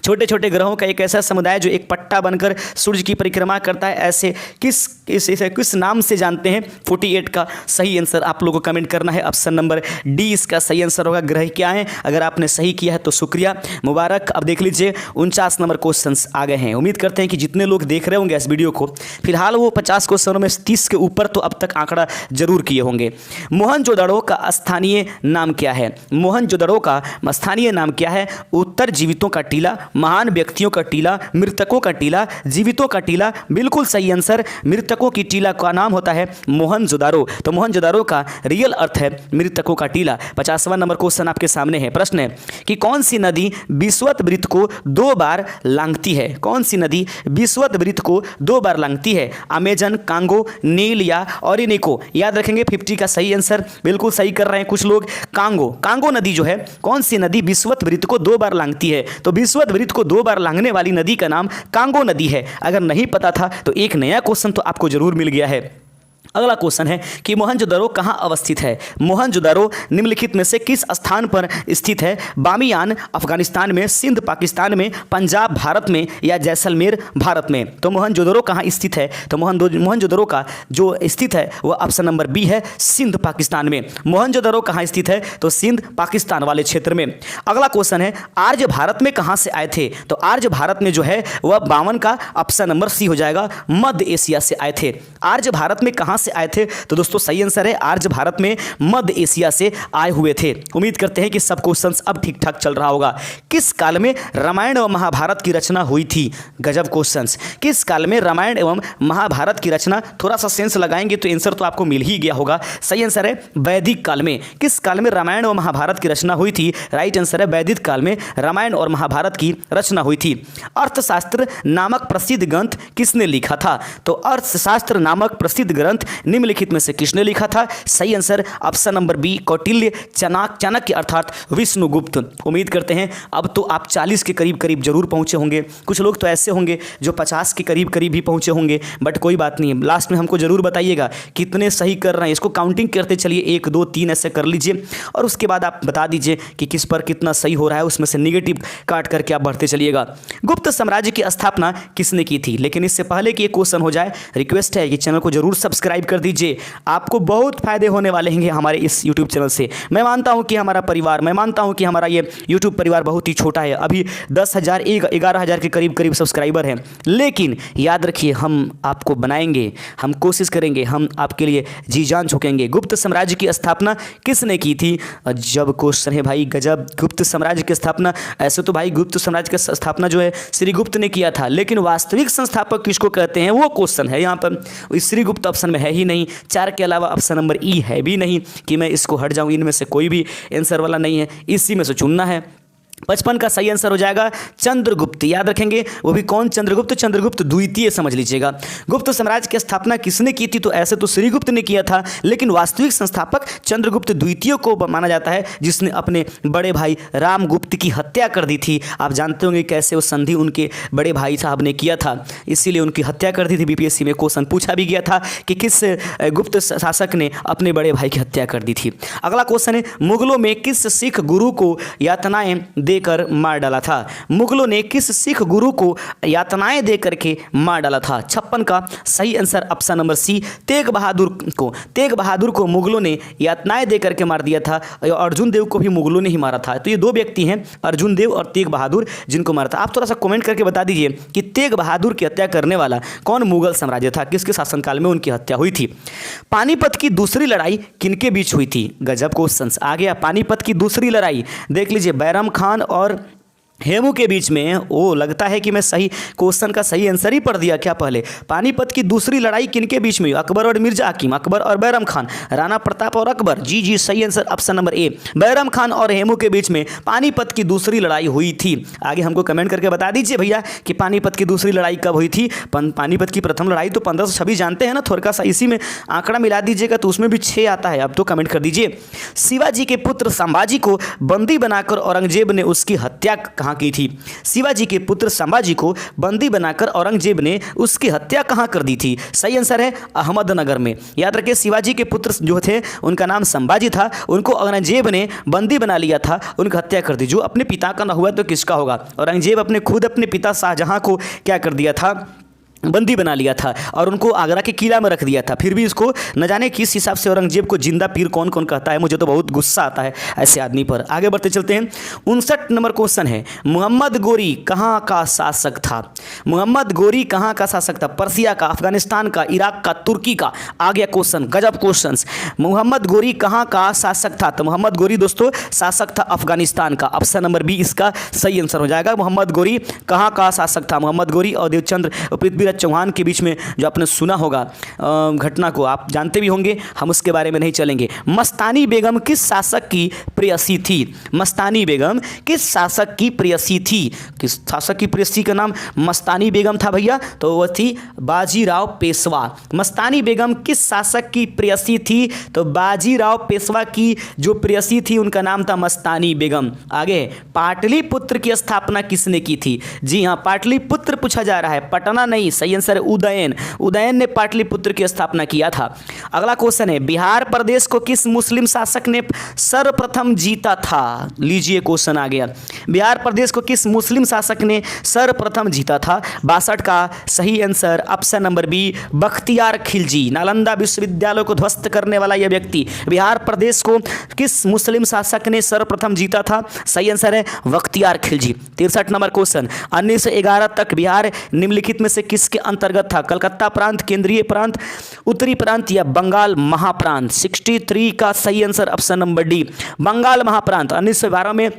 छोटे छोटे ग्रहों का एक ऐसा समुदाय जो एक पट्टा बनकर सूर्य की परिक्रमा करता है, ऐसे किस नाम से जानते हैं? 48 का सही आंसर आप लोगों को कमेंट करना है, ऑप्शन नंबर डी इसका सही आंसर होगा। ग्रह क्या है? अगर आपने सही किया है तो शुक्रिया, मुबारक। अब देख लीजिए 49 नंबर क्वेश्चंस आ गए हैं। उम्मीद करते हैं कि जितने लोग देख रहे होंगे इस वीडियो को, फिलहाल वो 50 क्वेश्चनों में 30 के ऊपर तो अब तक आंकड़ा जरूर किए होंगे। मोहनजोदड़ो का स्थानीय नाम क्या है? मोहनजोदड़ो का स्थानीय नाम क्या है? उत्तर जीवितों का टीला, महान व्यक्तियों का टीला, मृतकों का टीला, जीवितों का टीला। बिल्कुल सही आंसर, मृतकों की टीला का नाम होता है मोहनजोदड़ो। तो मोहनजोदड़ो का रियल अर्थ है मृतकों का टीला। 50वां नंबर क्वेश्चन आपके सामने है। प्रश्न है कि कौन सी नदी विषुवत वृत्त को 2 बार लांघती है? कौन सी नदी विषुवत वृत्त को 2 बार लांघती है? अमेजन, कांगो, नील या ओरिनिको? याद रखेंगे 50 का सही आंसर बिल्कुल सही कर रहे हैं कुछ लोग। कांगो नदी जो है, कौन सी नदी विषुवत वृत्त को 2 बार लांघती है? तो विषुवत वृत्त को 2 बार लांघने वाली नदी का नाम कांगो नदी है। अगर नहीं पता था तो एक नया क्वेश्चन तो आपको जरूर मिल गया है। अगला क्वेश्चन है कि मोहनजोदड़ो कहाँ अवस्थित है। मोहनजोदड़ो निम्नलिखित में से किस स्थान पर स्थित है। बामियान अफगानिस्तान में, सिंध पाकिस्तान में, पंजाब भारत में या जैसलमेर भारत में। तो मोहनजोदड़ो कहाँ स्थित है, तो मोहनजोदड़ो का जो स्थित है वह ऑप्शन नंबर बी है, सिंध पाकिस्तान में। मोहनजोदड़ो कहाँ स्थित है, तो सिंध पाकिस्तान वाले क्षेत्र में। अगला क्वेश्चन है आर्य भारत में कहाँ से आए थे। तो आर्य भारत में जो है वह 52 का ऑप्शन नंबर सी हो जाएगा, मध्य एशिया से आए थे। आर्य भारत में कहाँ से आए थे, तो दोस्तों सही आंसर है आर्य भारत में मध्य एशिया से आए हुए थे। उम्मीद करते हैं कि सब क्वेश्चंस अब ठीक ठाक चल रहा होगा। किस काल में रामायण एवं महाभारत की रचना हुई थी। गजब क्वेश्चंस। किस काल में रामायण एवं महाभारत की रचना, थोड़ा सा सेंस लगाएंगे तो आंसर तो आपको मिल ही गया होगा। सही आंसर है वैदिक काल में। किस काल में रामायण एवं महाभारत की रचना हुई थी, राइट आंसर है वैदिक काल में रामायण और महाभारत की रचना हुई थी। अर्थशास्त्र नामक प्रसिद्ध ग्रंथ किसने लिखा था। तो अर्थशास्त्र नामक प्रसिद्ध ग्रंथ निम्नलिखित में से किसने लिखा था। सही answer option number B, Kautilya Chanakya अर्थात विष्णुगुप्त। उम्मीद करते हैं अब तो आप 40 के करीब करीब जरूर पहुंचे होंगे। कुछ लोग तो ऐसे होंगे जो 50 के करीब करीब भी पहुंचे होंगे, बट कोई बात नहीं है, लास्ट में हमको जरूर बताइएगा कितने सही कर रहे हैं। इसको काउंटिंग करते चलिए, 1 2 3 ऐसे कर लीजिए और उसके बाद आप बता दीजिए कि किस पर कितना सही हो रहा है, उसमें से निगेटिव काट करके आप बढ़ते चलिएगा। गुप्त साम्राज्य की स्थापना किसने की थी। लेकिन इससे पहले कि ये क्वेश्चन हो जाए, रिक्वेस्ट है कि चैनल को जरूर सब्सक्राइब कर दीजिए। आपको बहुत फायदे होने वाले हैं हमारे इस यूट्यूब चैनल से। मैं मानता हूं कि हमारा ये यूट्यूब परिवार बहुत ही छोटा है, अभी 10,000 11,000 के करीब करीब सब्सक्राइबर हैं, लेकिन याद रखिए हम आपको बनाएंगे, हम कोशिश करेंगे, हम आपके लिए जी जान झोंकेंगे। गुप्त साम्राज्य की स्थापना किसने की थी। जब क्वेश्चन है भाई, गजब। गुप्त साम्राज्य की स्थापना, ऐसे तो भाई गुप्त साम्राज्य की स्थापना जो है श्रीगुप्त ने किया था, लेकिन वास्तविक संस्थापक किसको कहते हैं वो क्वेश्चन है यहाँ पर। श्रीगुप्त ऑप्शन में है ही नहीं, 4 के अलावा ऑप्शन नंबर ई है भी नहीं कि मैं इसको हट जाऊँ, इनमें से कोई भी आंसर वाला नहीं है, इसी में से चुनना है। 55 का सही आंसर हो जाएगा चंद्रगुप्त। याद रखेंगे वो भी कौन, चंद्रगुप्त, चंद्रगुप्त द्वितीय समझ लीजिएगा। गुप्त साम्राज्य की स्थापना किसने की थी, तो ऐसे तो श्रीगुप्त ने किया था, लेकिन वास्तविक संस्थापक चंद्रगुप्त द्वितीय को माना जाता है, जिसने अपने बड़े भाई रामगुप्त की हत्या कर दी थी। आप जानते होंगे कैसे वो संधि उनके बड़े भाई साहब ने किया था, इसीलिए उनकी हत्या कर दी थी। बीपीएससी में क्वेश्चन पूछा भी गया था कि किस गुप्त शासक ने अपने बड़े भाई की हत्या कर दी थी। अगला क्वेश्चन है मुगलों में किस सिख गुरु को यातनाएं देकर मार डाला था। मुगलों ने किस सिख गुरु को यातनाएं देकर के मार डाला था। 56 का सही answer option number C, Tegh Bahadur को मुगलों ने यातनाएं देकर के मार दिया था। अर्जुन देव को भी मुगलों ने ही मारा था। तो ये 2 व्यक्ति हैं, अर्जुन देव और तेग बहादुर, जिनको मारा था। आप थोड़ा सा कमेंट करके बता दीजिए कि तेग बहादुर की हत्या करने वाला कौन मुगल साम्राज्य था, किसके शासनकाल में उनकी हत्या हुई थी। पानीपत की दूसरी लड़ाई किनके बीच हुई थी। गजब क्वेश्चन आ गया। पानीपत की दूसरी लड़ाई देख लीजिए, बैरम खान और हेमू के बीच में। ओ लगता है कि मैं सही क्वेश्चन का सही आंसर ही पढ़ दिया क्या पहले। पानीपत की दूसरी लड़ाई किनके बीच में हुई, अकबर और मिर्जा हकीम, अकबर और बैरम खान, राणा प्रताप और अकबर। जी सही answer option number A, Bairam Khan और हेमू के बीच में पानीपत की दूसरी लड़ाई हुई थी। आगे हमको कमेंट करके बता दीजिए भैया कि पानीपत की दूसरी लड़ाई कब हुई थी। पानीपत की प्रथम लड़ाई तो 1526 जानते हैं ना, थोड़ा सा इसी में आंकड़ा मिला दीजिएगा तो उसमें भी 6 आता है। अब तो कमेंट कर दीजिए। शिवाजी के पुत्र संभाजी को बंदी बनाकर औरंगजेब ने उसकी हत्या कहाँ की थी। शिवाजी के पुत्र संभाजी को बंदी बनाकर औरंगजेब ने उसकी हत्या कहां कर दी थी। सही आंसर है अहमदनगर में। याद रखिए शिवाजी के पुत्र जो थे उनका नाम संभाजी था, उनको औरंगजेब ने बंदी बना लिया था, उनकी हत्या कर दी। जो अपने पिता का ना हुआ तो किसका होगा। औरंगजेब अपने पिता शाहजहां को क्या कर दिया था, बंदी बना लिया था और उनको आगरा के किला में रख दिया था। फिर भी इसको न जाने किस हिसाब से औरंगजेब को जिंदा पीर कौन कौन कहता है, मुझे तो बहुत गुस्सा आता है ऐसे आदमी पर। आगे बढ़ते चलते हैं। 59 नंबर क्वेश्चन है, मोहम्मद गोरी कहाँ का शासक था। मोहम्मद गोरी कहाँ का शासक था। पर्सिया का, अफगानिस्तान का, इराक का, तुर्की का। आ गया क्वेश्चन, गजब क्वेश्चन। मोहम्मद गोरी कहाँ का शासक था। तो मोहम्मद गोरी दोस्तों शासक था अफगानिस्तान का। ऑप्शन नंबर बी इसका सही आंसर हो जाएगा। मोहम्मद गोरी कहाँ का शासक था। मोहम्मद गोरी और देवचंद्र पृथ्वीराज चौहान के बीच में जो आपने सुना होगा घटना को आप जानते भी होंगे, हम उसके बारे में नहीं चलेंगे। मस्तानी बेगम किस शासक की प्रेयसी थी। मस्तानी बेगम किस शासक की प्रेयसी थी। किस शासक की प्रेयसी का नाम मस्तानी बेगम था भैया, तो वह थी बाजीराव पेशवा। मस्तानी बेगम किस शासक की प्रेयसी थी, तो बाजीराव पेशवा की जो प्रेयसी थी उनका नाम था मस्तानी बेगम। आगे पाटलिपुत्र की स्थापना किसने की थी। जी हाँ, पाटलिपुत्र पूछा जा रहा है, पटना नहीं, सही आंसर है उदयन। उदयन ने पाटलिपुत्र की स्थापना किया था। अगला क्वेश्चन है, बिहार प्रदेश को किस मुस्लिम शासक ने सर्वप्रथम जीता था? लीजिए क्वेश्चन आ गया, बिहार प्रदेश को किस मुस्लिम शासक ने सर्वप्रथम जीता था? 62 का सही answer option number B, Bakhtiyar Khilji. Nalanda विश्वविद्यालय को ध्वस्त करने वाला यह व्यक्ति बिहार प्रदेश को किस मुस्लिम शासक ने सर्वप्रथम जीता था? सही आंसर है बख्तियार खिलजी। 63 नंबर क्वेश्चन, 1911 तक बिहार निम्नलिखित में से किसके अंतर्गत था? कलकत्ता प्रांत, केंद्रीय प्रांत, उत्तरी प्रांत या बंगाल महाप्रांत? 63 का सही answer option number D, Bengal महाप्रांत। 1912 में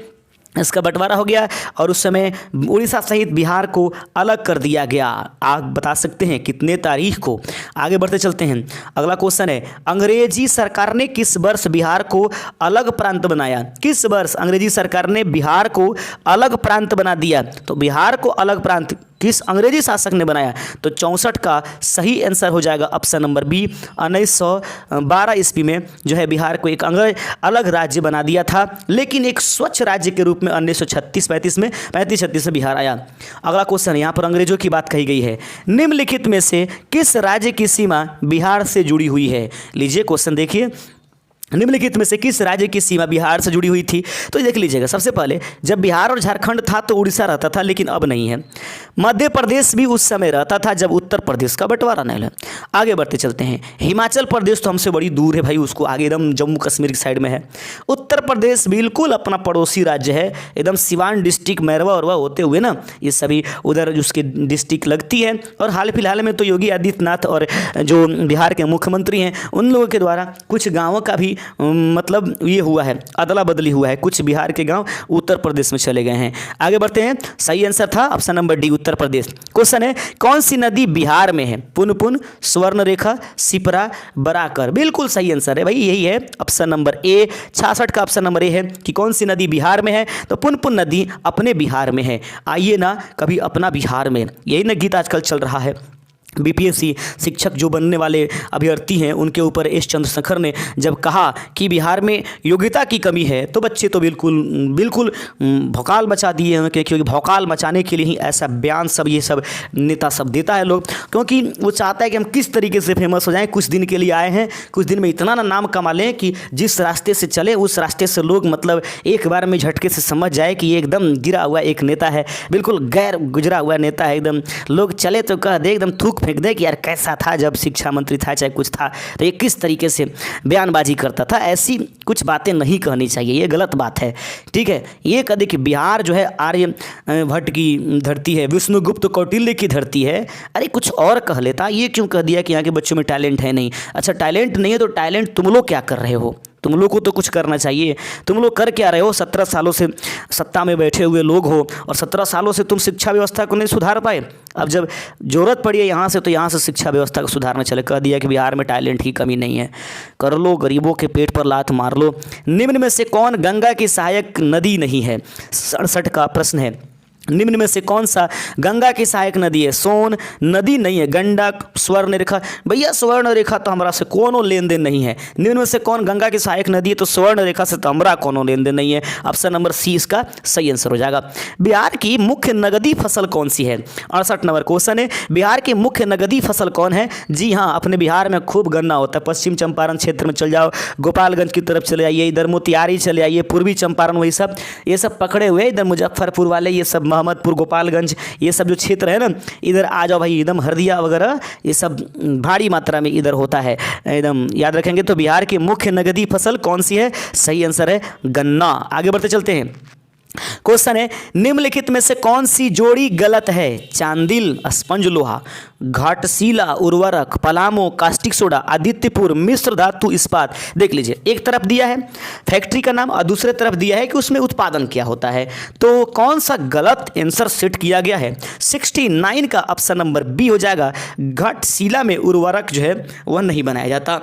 इसका बंटवारा हो गया और उस समय उड़ीसा सहित बिहार को अलग कर दिया गया। आप बता सकते हैं कितने तारीख को? आगे बढ़ते चलते हैं। अगला क्वेश्चन है, अंग्रेजी सरकार ने किस वर्ष बिहार को अलग प्रांत बनाया? किस वर्ष अंग्रेजी सरकार ने बिहार को अलग प्रांत बना दिया? तो बिहार को अलग प्रांत किस अंग्रेजी शासक ने बनाया? तो 64 का सही आंसर हो जाएगा ऑप्शन नंबर बी, 1912 ईस्वी में जो है बिहार को एक अलग राज्य बना दिया था, लेकिन एक स्वच्छ राज्य के रूप में 1936-35 में 35-36 में बिहार आया। अगला क्वेश्चन, यहाँ पर अंग्रेजों की बात कही गई है। निम्नलिखित में से किस राज्य की सीमा बिहार से जुड़ी हुई है? लीजिए क्वेश्चन देखिए, निम्नलिखित में से किस राज्य की सीमा बिहार से जुड़ी हुई थी? तो देख लीजिएगा, सबसे पहले जब बिहार और झारखंड था तो उड़ीसा रहता था, लेकिन अब नहीं है। मध्य प्रदेश भी उस समय रहता था जब उत्तर प्रदेश का बंटवारा नहीं है। आगे बढ़ते चलते हैं, हिमाचल प्रदेश तो हमसे बड़ी दूर है भाई, उसको आगे एकदम जम्मू कश्मीर की साइड में है। उत्तर प्रदेश बिल्कुल अपना पड़ोसी राज्य है, एकदम सिवान डिस्ट्रिक्ट मैरवा और होते हुए ना ये सभी उधर उसकी डिस्ट्रिक्ट लगती है। और हाल फिलहाल में तो योगी आदित्यनाथ और जो बिहार के मुख्यमंत्री हैं उन लोगों के द्वारा कुछ गाँवों का भी मतलब ये हुआ है, अदला बदली हुआ है, कुछ बिहार के गांव उत्तर प्रदेश में चले गए हैं। आगे बढ़ते हैं, सही आंसर था option number D, Uttar Pradesh. Question है, कौन सी नदी बिहार में है? पुनपुन, स्वर्णरेखा, सिपरा, बराकर? बिल्कुल सही आंसर है भाई, यही है ऑप्शन नंबर ए। 66 का ऑप्शन नंबर ए है कि कौन सी नदी बिहार में है? तो पुनपुन नदी अपने बिहार में है। आइए ना कभी अपना बिहार में, यही ना गीत आजकल चल रहा है। बीपीएससी शिक्षक जो बनने वाले अभ्यर्थी हैं उनके ऊपर एस चंद्रशेखर ने जब कहा कि बिहार में योग्यता की कमी है तो बच्चे तो बिल्कुल भौकाल मचा दिए हैं, क्योंकि भौकाल मचाने के लिए ही ऐसा बयान सब ये सब नेता सब देता है लोग, क्योंकि वो चाहता है कि हम किस तरीके से फेमस हो जाएं। कुछ दिन के लिए आए हैं, कुछ दिन में इतना ना नाम कमा लें कि जिस रास्ते से चले उस रास्ते से लोग मतलब एक बार में झटके से समझ जाए कि ये एकदम गिरा हुआ एक नेता है, बिल्कुल गैर गुजरा हुआ नेता है। एकदम लोग चले तो कह दे, एकदम थूक फेंक दे कि यार कैसा था जब शिक्षा मंत्री था चाहे कुछ था, तो ये किस तरीके से बयानबाजी करता था। ऐसी कुछ बातें नहीं कहनी चाहिए, ये गलत बात है, ठीक है। ये कह दे कि बिहार जो है आर्य भट्ट की धरती है, विष्णुगुप्त कौटिल्य की धरती है, अरे कुछ और कह लेता। ये क्यों कह दिया कि यहाँ के बच्चों में टैलेंट है नहीं? अच्छा टैलेंट नहीं है तो टैलेंट तुम लोग क्या कर रहे हो? तुम लोग को तो कुछ करना चाहिए। तुम लोग कर क्या रहे हो? 17 सालों से सत्ता में बैठे हुए लोग हो और 17 सालों से तुम शिक्षा व्यवस्था को नहीं सुधार पाए। अब जब ज़रूरत पड़ी है यहाँ से तो यहाँ से शिक्षा व्यवस्था को सुधारना चले। कह दिया कि बिहार में टैलेंट की कमी नहीं है, कर लो, गरीबों के पेट पर लात मार लो। निम्न में से कौन गंगा की सहायक नदी नहीं है? 67 का प्रश्न है, निम्न में से कौन सा गंगा की सहायक नदी है? सोन नदी नहीं है, गंडक, स्वर्णरेखा। भैया स्वर्णरेखा तो हमारा से कोनो लेन देन नहीं है। निम्न में से कौन गंगा की सहायक नदी है? तो स्वर्णरेखा से तो हमारा कोनो लेन देन नहीं है। ऑप्शन नंबर सी इसका सही आंसर हो जाएगा। बिहार की मुख्य नगदी फसल कौन सी है? 68 नंबर क्वेश्चन है, बिहार की मुख्य नगदी फसल कौन है? जी हाँ, अपने बिहार में खूब गन्ना होता है। पश्चिम चंपारण क्षेत्र में चल जाओ, गोपालगंज की तरफ चले आइए, इधर मोतिहारी चले आइए, पूर्वी चंपारण, वही सब ये सब पकड़े हुए, इधर मुजफ्फरपुर वाले ये सब, मोहम्मदपुर, गोपालगंज, ये सब जो क्षेत्र है ना, इधर आ जाओ भाई, एकदम हरदिया वगैरह ये सब भारी मात्रा में इधर होता है, एकदम याद रखेंगे। तो बिहार की मुख्य नगदी फसल कौन सी है? सही आंसर है गन्ना। आगे बढ़ते चलते हैं। क्वेश्चन है, निम्नलिखित में से कौन सी जोड़ी गलत है? चांदिल, स्पंज लोहा, घाटशिला उर्वरक, पलामो, कास्टिक सोडा, आदित्यपुर, मिश्र धातु इस्पात। देख लीजिए, एक तरफ दिया है फैक्ट्री का नाम और दूसरे तरफ दिया है कि उसमें उत्पादन क्या होता है, तो कौन सा गलत आंसर सेट किया गया है? 69 का ऑप्शन नंबर बी हो जाएगा। घाटशिला में उर्वरक जो है वह नहीं बनाया जाता।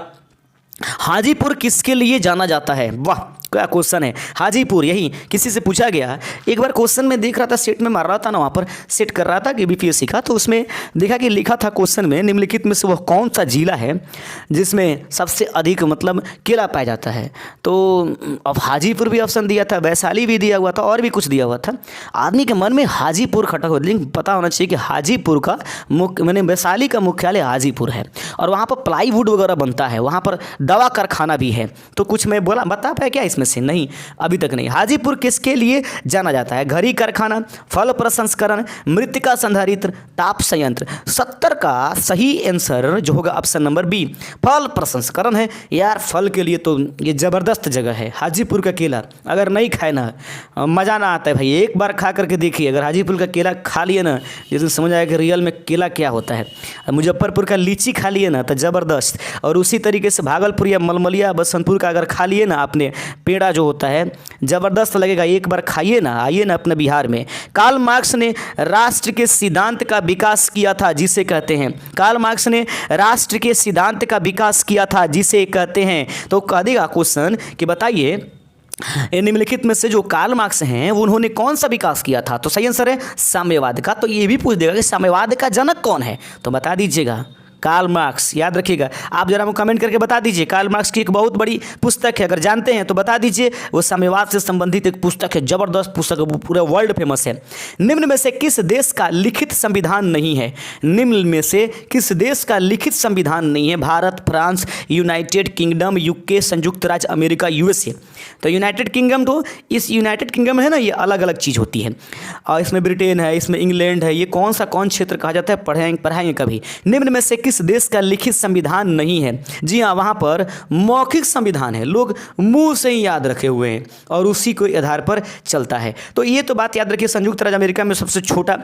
हाजीपुर किसके लिए जाना जाता है? वाह, क्या क्वेश्चन है? हाजीपुर, यही किसी से पूछा गया। एक बार क्वेश्चन में देख रहा था, सेट में मार रहा था ना, वहाँ पर सेट कर रहा था कि बीपीएससी का, तो उसमें देखा कि लिखा था क्वेश्चन में, निम्नलिखित में से वह कौन सा जिला है जिसमें सबसे अधिक मतलब केला पाया जाता है। तो अब हाजीपुर भी ऑप्शन दिया था, वैशाली भी दिया हुआ था, और भी कुछ दिया हुआ था। आदमी के मन में हाजीपुर खटक हो, लेकिन पता होना चाहिए कि हाजीपुर का मैंने वैशाली का मुख्यालय हाजीपुर है, और वहाँ पर प्लाईवुड वगैरह बनता है, वहाँ पर दवा कारखाना भी है। तो कुछ मैं बोला बता पाया क्या इसमें से? नहीं, अभी तक नहीं। हाजीपुर किसके लिए जाना जाता है? घड़ी कारखाना, फल प्रसंस्करण, मृतिका संधारित्र, ताप संयंत्र। 70 का सही आंसर जो होगा ऑप्शन नंबर बी, फल प्रसंस्करण है। यार फल के लिए तो ये ज़बरदस्त जगह है हाजीपुर का केला। अगर नहीं खाए ना, मज़ा ना आता है भाई, एक बार खा करके देखिए। अगर हाजीपुर का केला खा लिए ना, जैसे समझ आएगा कि रियल में केला क्या होता है। मुजफ्फरपुर का लीची खा लिए ना तो ज़बरदस्त, और उसी तरीके से भागलपुर या मलमलिया बसंतपुर का अगर खा लिए ना आपने, पेड़ा जो होता है ज़बरदस्त लगेगा। एक बार खाइए ना, आइए ना अपने बिहार में। कार्ल मार्क्स ने राष्ट्र के सिद्धांत का विकास किया था जिसे कहते हैं, कार्ल मार्क्स ने राष्ट्र के सिद्धांत का विकास किया था जिसे कहते हैं। तो कह देगा क्वेश्चन कि बताइए निम्नलिखित में से जो कार्ल मार्क्स हैं वो उन्होंने कौन सा विकास किया था? तो सही आंसर है साम्यवाद का। तो ये भी पूछ देगा कि साम्यवाद का जनक कौन है, तो बता दीजिएगा कार्ल मार्क्स। याद रखिएगा, आप जरा कमेंट करके बता दीजिए। कार्ल मार्क्स की एक बहुत बड़ी पुस्तक है, अगर जानते हैं तो बता दीजिए। वो साम्यवाद से संबंधित एक पुस्तक है, जबरदस्त पुस्तक है, वो पूरे वर्ल्ड फेमस है। निम्न में से किस देश का लिखित संविधान नहीं है? निम्न में से किस देश का लिखित संविधान नहीं है? Bharat, France, United kingdom, UK, संयुक्त राज्य अमेरिका, यूएसए। तो यूनाइटेड किंगडम, तो इस यूनाइटेड किंगडम है ना, ये अलग अलग चीज़ होती है, और इसमें ब्रिटेन है, इसमें इंग्लैंड है। ये कौन क्षेत्र कहा जाता है, पढ़ाएंगे कभी। निम्न में से किस देश का लिखित संविधान नहीं है? जी हाँ, वहाँ पर मौखिक संविधान है, लोग मुंह से ही याद रखे हुए हैं और उसी के आधार पर चलता है। तो ये तो बात याद रखिए, संयुक्त राज्य अमेरिका में सबसे छोटा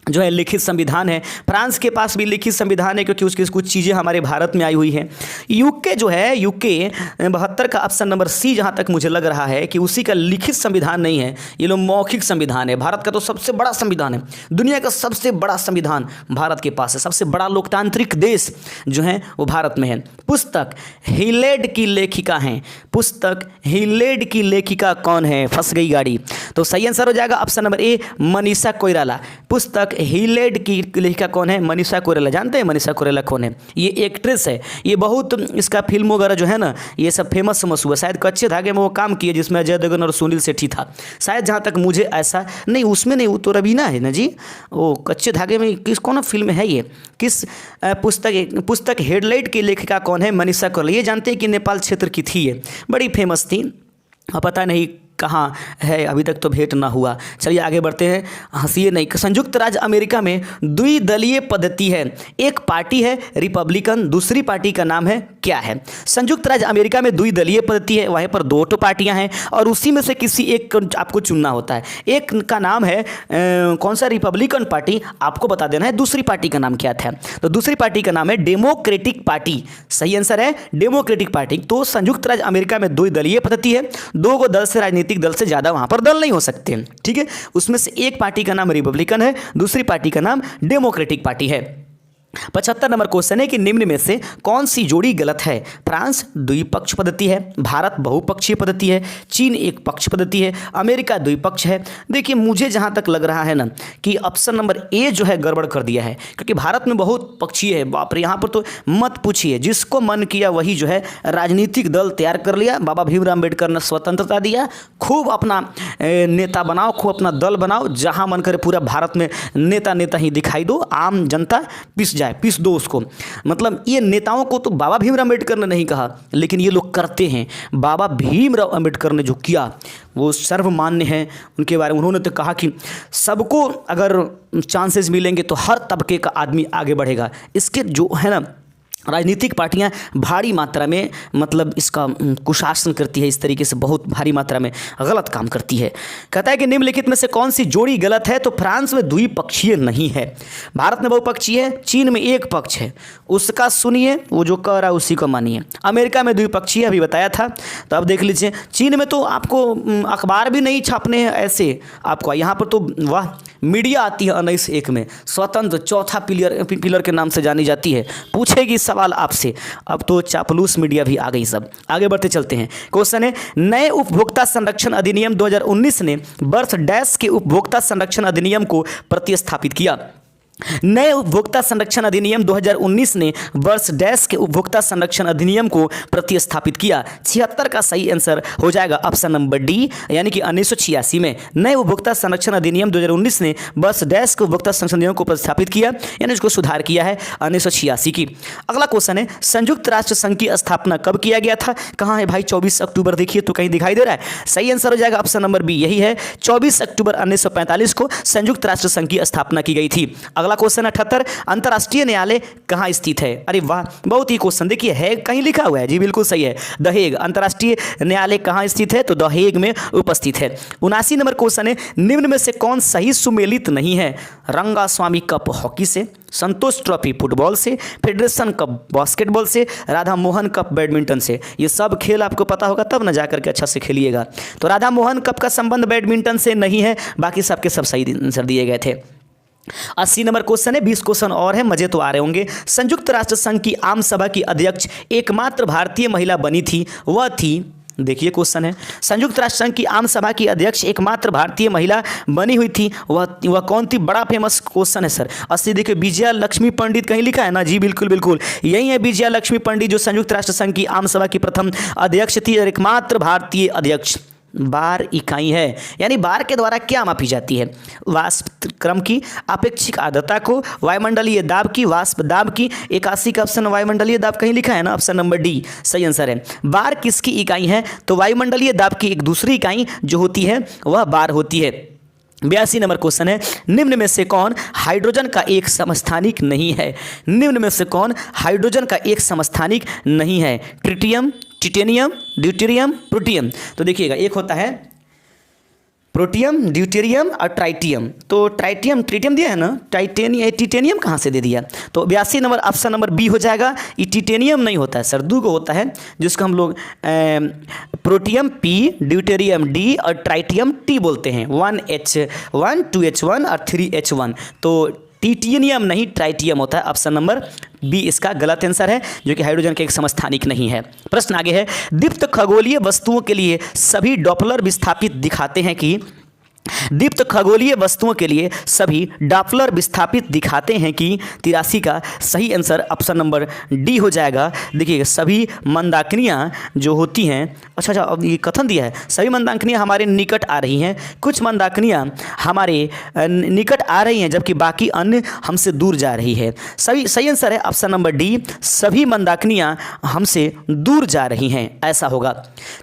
जो है लिखित संविधान है। फ्रांस के पास भी लिखित संविधान है, क्योंकि उसकी कुछ चीज़ें हमारे भारत में आई हुई हैं। यूके जो है, यूके 72 का ऑप्शन नंबर सी, जहाँ तक मुझे लग रहा है कि उसी का लिखित संविधान नहीं है, ये लोग मौखिक संविधान है। भारत का तो सबसे बड़ा संविधान है, दुनिया का सबसे बड़ा संविधान भारत के पास है। सबसे बड़ा लोकतांत्रिक देश जो है वो भारत में है। पुस्तक हिलेड की लेखिका हैं, पुस्तक हिलेड की लेखिका कौन है? फंस गई गाड़ी। तो सही आंसर हो जाएगा option number A, Manisha Koirala. पुस्तक हिलेड की लेखिका कौन है? मनीषा कोइराला। जानते हैं मनीषा कोइराला कौन है? ये एक्ट्रेस है, ये बहुत इसका फिल्म वगैरह जो है ना, ये सब फेमस हुआ। शायद कच्चे धागे में वो काम किए, जिसमें अजय देवगन और सुनील शेट्टी था शायद, जहाँ तक मुझे ऐसा नहीं, उसमें नहीं, वो तो रवीना है ना जी। वो कच्चे धागे में किस कौन फिल्म है ये, किस पुस्तक हिलेड की लेखिका कौन है? मनीषा कोइराला। ये जानते हैं कि नेपाल क्षेत्र की थी, ये बड़ी फेमस थी, पता नहीं कहाँ है, अभी तक तो भेंट ना हुआ। चलिए आगे बढ़ते हैं, हंसिए नहीं। संयुक्त राज्य अमेरिका में द्विदलीय पद्धति है, एक पार्टी है रिपब्लिकन, दूसरी पार्टी का नाम है क्या है? संयुक्त राज्य अमेरिका में द्विदलीय पद्धति है, वहीं पर 2 पार्टियां हैं और उसी में से किसी एक को आपको चुनना होता है। एक का नाम है कौन सा? रिपब्लिकन पार्टी, आपको बता देना है दूसरी पार्टी का नाम क्या था। तो दूसरी पार्टी का नाम है डेमोक्रेटिक पार्टी। सही आंसर है डेमोक्रेटिक पार्टी। तो संयुक्त राज्य अमेरिका में द्विदलीय पद्धति है, 2 दल से राजनीतिक दल से ज़्यादा वहाँ पर दल नहीं हो सकते, ठीक है। उसमें से एक पार्टी का नाम रिपब्लिकन है, दूसरी पार्टी का नाम डेमोक्रेटिक पार्टी है। 75 नंबर क्वेश्चन है कि निम्न में से कौन सी जोड़ी गलत है? फ्रांस द्विपक्ष पद्धति है, भारत बहुपक्षीय पद्धति है, चीन एक पक्ष पद्धति है, अमेरिका द्विपक्ष है। देखिए मुझे जहाँ तक लग रहा है ना कि ऑप्शन नंबर ए जो है गड़बड़ कर दिया है, क्योंकि भारत में बहुत पक्षीय है। बाप रे, यहाँ पर तो मत पूछिए, जिसको मन किया वही जो है राजनीतिक दल तैयार कर लिया। बाबा भीमराव अम्बेडकर ने स्वतंत्रता दिया, खूब अपना नेता बनाओ, खूब अपना दल बनाओ, जहाँ मन करे पूरा भारत में नेता ही दिखाई दो, आम जनता पीस दो उसको। मतलब ये नेताओं को तो बाबा भीमराव अम्बेडकर ने नहीं कहा, लेकिन ये लोग करते हैं। बाबा भीमराव अम्बेडकर ने जो किया वो सर्वमान्य है। उनके बारे में उन्होंने तो कहा कि सबको अगर चांसेस मिलेंगे तो हर तबके का आदमी आगे बढ़ेगा। इसके जो है ना राजनीतिक पार्टियां भारी मात्रा में मतलब इसका कुशासन करती है, इस तरीके से बहुत भारी मात्रा में गलत काम करती है। कहता है कि निम्नलिखित में से कौन सी जोड़ी गलत है? तो फ्रांस में द्विपक्षीय नहीं है, भारत में बहुपक्षीय है, चीन में एक पक्ष है। उसका सुनिए, वो जो कह रहा है उसी को मानिए। अमेरिका में द्विपक्षीय अभी बताया था, तो अब देख लीजिए। चीन में तो आपको अखबार भी नहीं छापने हैं ऐसे आपको, यहाँ पर तो वाह मीडिया आती है 1901 में, स्वतंत्र चौथा पिलर के नाम से जानी जाती है। पूछेगी सवाल आपसे। अब तो चापलूस मीडिया भी आ गई सब। आगे बढ़ते चलते हैं। क्वेश्चन है, नए उपभोक्ता संरक्षण अधिनियम 2019 ने वर्ष डैश के उपभोक्ता संरक्षण अधिनियम को प्रतिस्थापित किया। नए उपभोक्ता संरक्षण अधिनियम 2019 ने वर्ष डैश के उपभोक्ता संरक्षण अधिनियम को प्रतिस्थापित किया। 76 का सही आंसर हो जाएगा ऑप्शन नंबर डी, यानी कि 1986 में नए उपभोक्ता संरक्षण अधिनियम 2019 ने वर्ष डैश के उपभोक्ता संरक्षण अधिनियम को प्रतिस्थापित किया, यानी उसको सुधार किया है 1986 की। अगला क्वेश्चन है, संयुक्त राष्ट्र संघ की स्थापना कब किया गया था? कहाँ है भाई? 24 अक्टूबर। देखिए तो कहीं दिखाई दे रहा है। सही आंसर हो जाएगा ऑप्शन नंबर बी, यही है। 24 अक्टूबर 1945 को संयुक्त राष्ट्र संघ की स्थापना की गई थी। अगला क्वेश्चन 78, अंतर्राष्ट्रीय न्यायालय कहाँ स्थित है? अरे वाह, बहुत ही क्वेश्चन। देखिए है कहीं लिखा हुआ है जी, बिल्कुल सही है, द हेग। अंतर्राष्ट्रीय न्यायालय कहाँ स्थित है? तो द हेग में उपस्थित है। 79 नंबर क्वेश्चन है, निम्न में से कौन सही सुमेलित नहीं है? रंगास्वामी कप हॉकी से, संतोष ट्रॉफी फुटबॉल से, फेडरेशन कप बास्केटबॉल से, राधा मोहन कप बैडमिंटन से। ये सब खेल आपको पता होगा तब न जाकर के अच्छा से खेलिएगा। तो राधा मोहन कप का संबंध बैडमिंटन से नहीं है, बाकी सबके सब सही आंसर दिए गए थे। 80 नंबर क्वेश्चन है, 20 क्वेश्चन और है, मजे तो आ रहे होंगे। संयुक्त राष्ट्र संघ की आम सभा की अध्यक्ष एकमात्र भारतीय महिला बनी थी, वह थी, देखिए क्वेश्चन है, संयुक्त राष्ट्र संघ की आम सभा की अध्यक्ष एकमात्र भारतीय महिला बनी हुई थी, वह कौन थी? बड़ा फेमस क्वेश्चन है सर। 80 देखिए, विजया लक्ष्मी पंडित कहीं लिखा है ना जी, बिल्कुल बिल्कुल यही है विजया लक्ष्मी पंडित, जो संयुक्त राष्ट्र संघ की आम सभा की प्रथम अध्यक्ष थी और एकमात्र भारतीय अध्यक्ष। बार इकाई है, यानी बार के द्वारा क्या मापी जाती है? वाष्प क्रम की, अपेक्षिक आर्द्रता को, वायुमंडलीय दाब की, वाष्प दाब की। 81 का ऑप्शन वायुमंडलीय दाब कहीं लिखा है ना, ऑप्शन नंबर डी सही आंसर है। बार किसकी इकाई है? तो वायुमंडलीय दाब की एक दूसरी इकाई जो होती है वह बार होती है। 82 नंबर क्वेश्चन है, निम्न में से कौन हाइड्रोजन का एक समस्थानिक नहीं है? निम्न में से कौन हाइड्रोजन का एक समस्थानिक नहीं है? Tritium, titanium, deuterium, protium. तो देखिएगा, एक होता है प्रोटियम, ड्यूटेरियम और ट्राइटियम। तो ट्रिटियम दिया है ना, टिटेनियम कहाँ से दे दिया? तो 82 नंबर ऑप्शन नंबर बी हो जाएगा। ये टिटेनियम नहीं होता है सर, दो को होता है, जिसको हम लोग प्रोटियम पी, ड्यूटेरियम डी और ट्राइटियम टी बोलते हैं। 1H1, 2H1 और 3H1। तो टिटेनियम नहीं, ट्राइटियम होता है। ऑप्शन नंबर बी इसका गलत आंसर है, जो कि हाइड्रोजन के एक समस्थानिक नहीं है। प्रश्न आगे है, दीप्त खगोलीय वस्तुओं के लिए सभी डॉपलर विस्थापित दिखाते हैं कि दीप्त खगोलीय वस्तुओं के लिए सभी डॉपलर विस्थापित दिखाते हैं कि 83 का सही आंसर ऑप्शन नंबर डी हो जाएगा। देखिए, सभी मंदाकिनियाँ जो होती हैं, अच्छा अब ये कथन दिया है, सभी मंदाकिनियाँ हमारे निकट आ रही हैं, कुछ मंदाकिनियाँ हमारे निकट आ रही हैं जबकि बाकी अन्य हमसे दूर जा रही है। सही आंसर है ऑप्शन नंबर डी, सभी मंदाकिनियाँ हमसे दूर जा रही हैं, ऐसा होगा।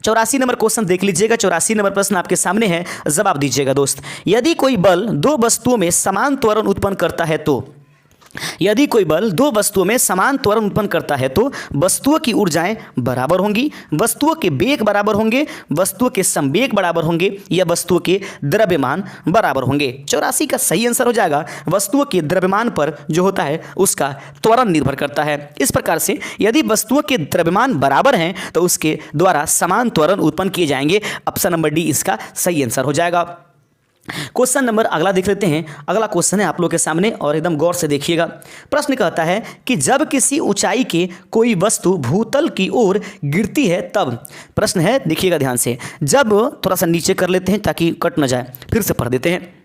84 नंबर क्वेश्चन देख लीजिएगा। 84 नंबर प्रश्न आपके सामने है, जवाब दीजिएगा दोस्त। यदि कोई बल दो वस्तुओं में समान त्वरण उत्पन्न करता है तो, यदि कोई बल दो वस्तुओं में समान त्वरण उत्पन्न करता है तो वस्तुओं की ऊर्जाएं बराबर होंगी, वस्तुओं के वेग बराबर होंगे, वस्तुओं के संवेग बराबर होंगे या वस्तुओं के द्रव्यमान बराबर होंगे। 84 का सही आंसर हो जाएगा, वस्तुओं के द्रव्यमान पर जो होता है उसका त्वरण निर्भर करता है। इस प्रकार से यदि वस्तुओं के द्रव्यमान बराबर हैं तो उसके द्वारा समान त्वरण उत्पन्न किए जाएंगे। ऑप्शन नंबर डी इसका सही आंसर हो जाएगा। क्वेश्चन नंबर अगला देख लेते हैं। अगला क्वेश्चन है आप लोग के सामने और एकदम गौर से देखिएगा। प्रश्न कहता है कि जब किसी ऊंचाई के कोई वस्तु भूतल की ओर गिरती है तब, प्रश्न है देखिएगा ध्यान से, जब थोड़ा सा नीचे कर लेते हैं ताकि कट न जाए, फिर से पढ़ देते हैं।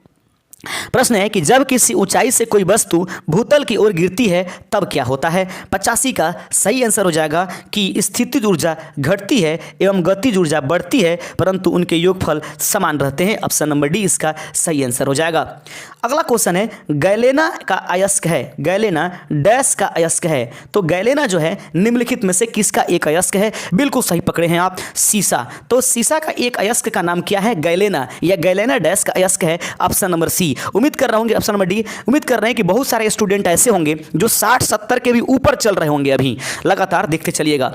प्रश्न है कि जब किसी ऊंचाई से कोई वस्तु भूतल की ओर गिरती है तब क्या होता है? 85 का सही आंसर हो जाएगा कि स्थितिज ऊर्जा घटती है एवं गतिज ऊर्जा बढ़ती है, परंतु उनके योगफल समान रहते हैं। ऑप्शन नंबर डी इसका सही आंसर हो जाएगा। अगला क्वेश्चन है, गैलेना का अयस्क है, गैलेना डैश का अयस्क है। तो गैलेना जो है निम्नलिखित में से किसका एक अयस्क है? बिल्कुल सही पकड़े हैं आप, सीसा। तो सीसा का एक अयस्क का नाम क्या है? गैलेना, या गैलेना डैश का अयस्क है। Option number C. उम्मीद कर रहा हूँ ऑप्शन नंबर डी, उम्मीद कर रहे हैं कि बहुत सारे स्टूडेंट ऐसे होंगे जो 60-70 के भी ऊपर चल रहे होंगे। अभी लगातार देखते चलिएगा।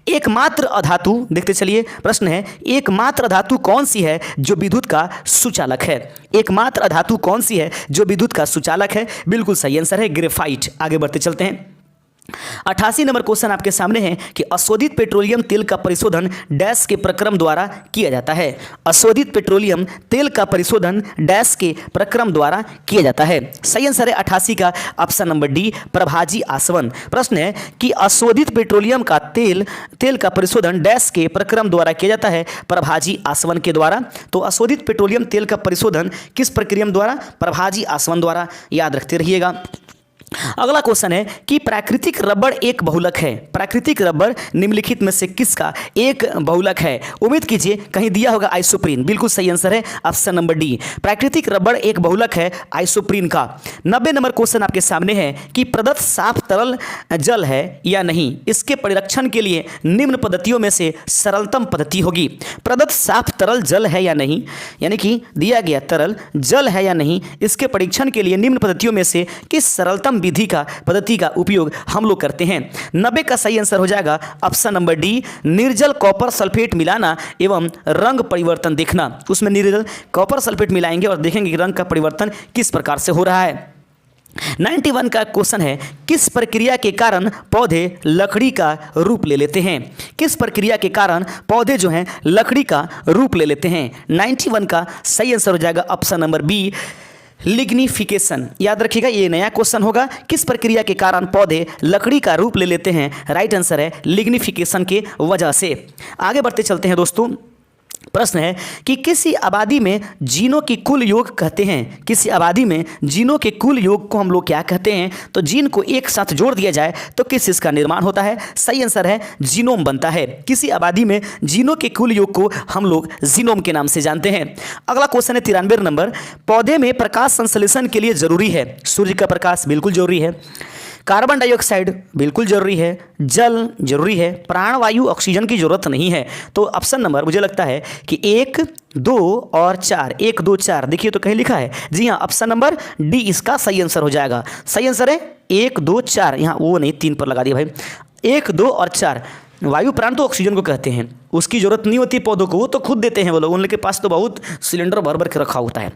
एकमात्र अधातु, देखते चलिए, प्रश्न है एकमात्र धातु कौन सी है जो विद्युत का सुचालक है? एकमात्र धातु कौन सी है जो विद्युत का सुचालक है? बिल्कुल सही आंसर है ग्रेफाइट। आगे बढ़ते चलते हैं। 88 नंबर क्वेश्चन आपके सामने है कि अशोधित पेट्रोलियम तेल का परिशोधन डैश के प्रक्रम द्वारा किया जाता है। अशोधित पेट्रोलियम तेल का परिशोधन डैश के प्रक्रम द्वारा किया जाता है। सही आंसर है 88 का ऑप्शन नंबर डी, प्रभाजी आसवन। प्रश्न है कि अशोधित पेट्रोलियम का तेल का परिशोधन डैश के प्रक्रम द्वारा किया जाता है, प्रभाजी आसवन के द्वारा। तो अशोधित पेट्रोलियम तेल का परिशोधन किस प्रक्रिया द्वारा? प्रभाजी आसवन द्वारा, याद रखते रहिएगा। अगला क्वेश्चन है कि प्राकृतिक रबड़ एक बहुलक है। प्राकृतिक रबड़ निम्नलिखित में से किसका एक बहुलक है? उम्मीद कीजिए कहीं दिया होगा आइसोप्रीन। बिल्कुल सही आंसर है ऑप्शन नंबर डी, प्राकृतिक रबड़ एक बहुलक है आइसोप्रीन का। 90 नंबर क्वेश्चन आपके सामने है कि प्रदत्त साफ तरल जल है या नहीं, इसके परीक्षण के लिए निम्न पद्धतियों में से सरलतम पद्धति होगी। प्रदत्त साफ तरल जल है या नहीं, यानी कि दिया गया तरल जल है या नहीं, इसके परीक्षण के लिए निम्न पद्धतियों में से किस सरलतम पद्धति का उपयोग हम लोग करते हैं? 90 का सही आंसर हो जाएगा ऑप्शन नंबर डी, निर्जल कॉपर सल्फेट मिलाना एवं रंग परिवर्तन देखना। उसमें निर्जल कॉपर सल्फेट मिलाएंगे और देखेंगे कि रंग का परिवर्तन किस प्रकार से हो रहा है। 91 का क्वेश्चन है किस प्रक्रिया के कारण पौधे लकड़ी का रूप ले लेते हैं? किस प्रक्रिया के कारण पौधे जो हैं लकड़ी का रूप ले लेते हैं? 91 का सही आंसर हो जाएगा ऑप्शन नंबर बी, लिग्निफिकेशन। याद रखिएगा ये नया क्वेश्चन होगा, किस प्रक्रिया के कारण पौधे लकड़ी का रूप ले लेते हैं? राइट आंसर है लिग्निफिकेशन के वजह से। आगे बढ़ते चलते हैं दोस्तों। प्रश्न है कि किसी आबादी में जीनों की कुल योग कहते हैं। किसी आबादी में जीनों के कुल योग को हम लोग क्या कहते हैं? तो जीन को एक साथ जोड़ दिया जाए तो किस चीज़ का निर्माण होता है? सही आंसर है जीनोम बनता है। किसी आबादी में जीनों के कुल योग को हम लोग जीनोम के नाम से जानते हैं। अगला क्वेश्चन है 93 नंबर, पौधे में प्रकाश संश्लेषण के लिए जरूरी है? सूर्य का प्रकाश बिल्कुल जरूरी है, कार्बन डाइऑक्साइड बिल्कुल जरूरी है, जल जरूरी है, प्राणवायु ऑक्सीजन की जरूरत नहीं है। तो ऑप्शन नंबर मुझे लगता है कि 1, 2 और 4, 1, 2, 4 देखिए तो कहीं लिखा है। जी हाँ, ऑप्शन नंबर डी इसका सही आंसर हो जाएगा। सही आंसर है 1, 2, 4, यहाँ वो नहीं 3 पर लगा दिया भाई। 1, 2 और 4 वायु प्राण तो ऑक्सीजन को कहते हैं, उसकी जरूरत नहीं होती पौधों को, वो तो खुद देते हैं वो लोग, उनके पास तो बहुत सिलेंडर भर भर के रखा होता है।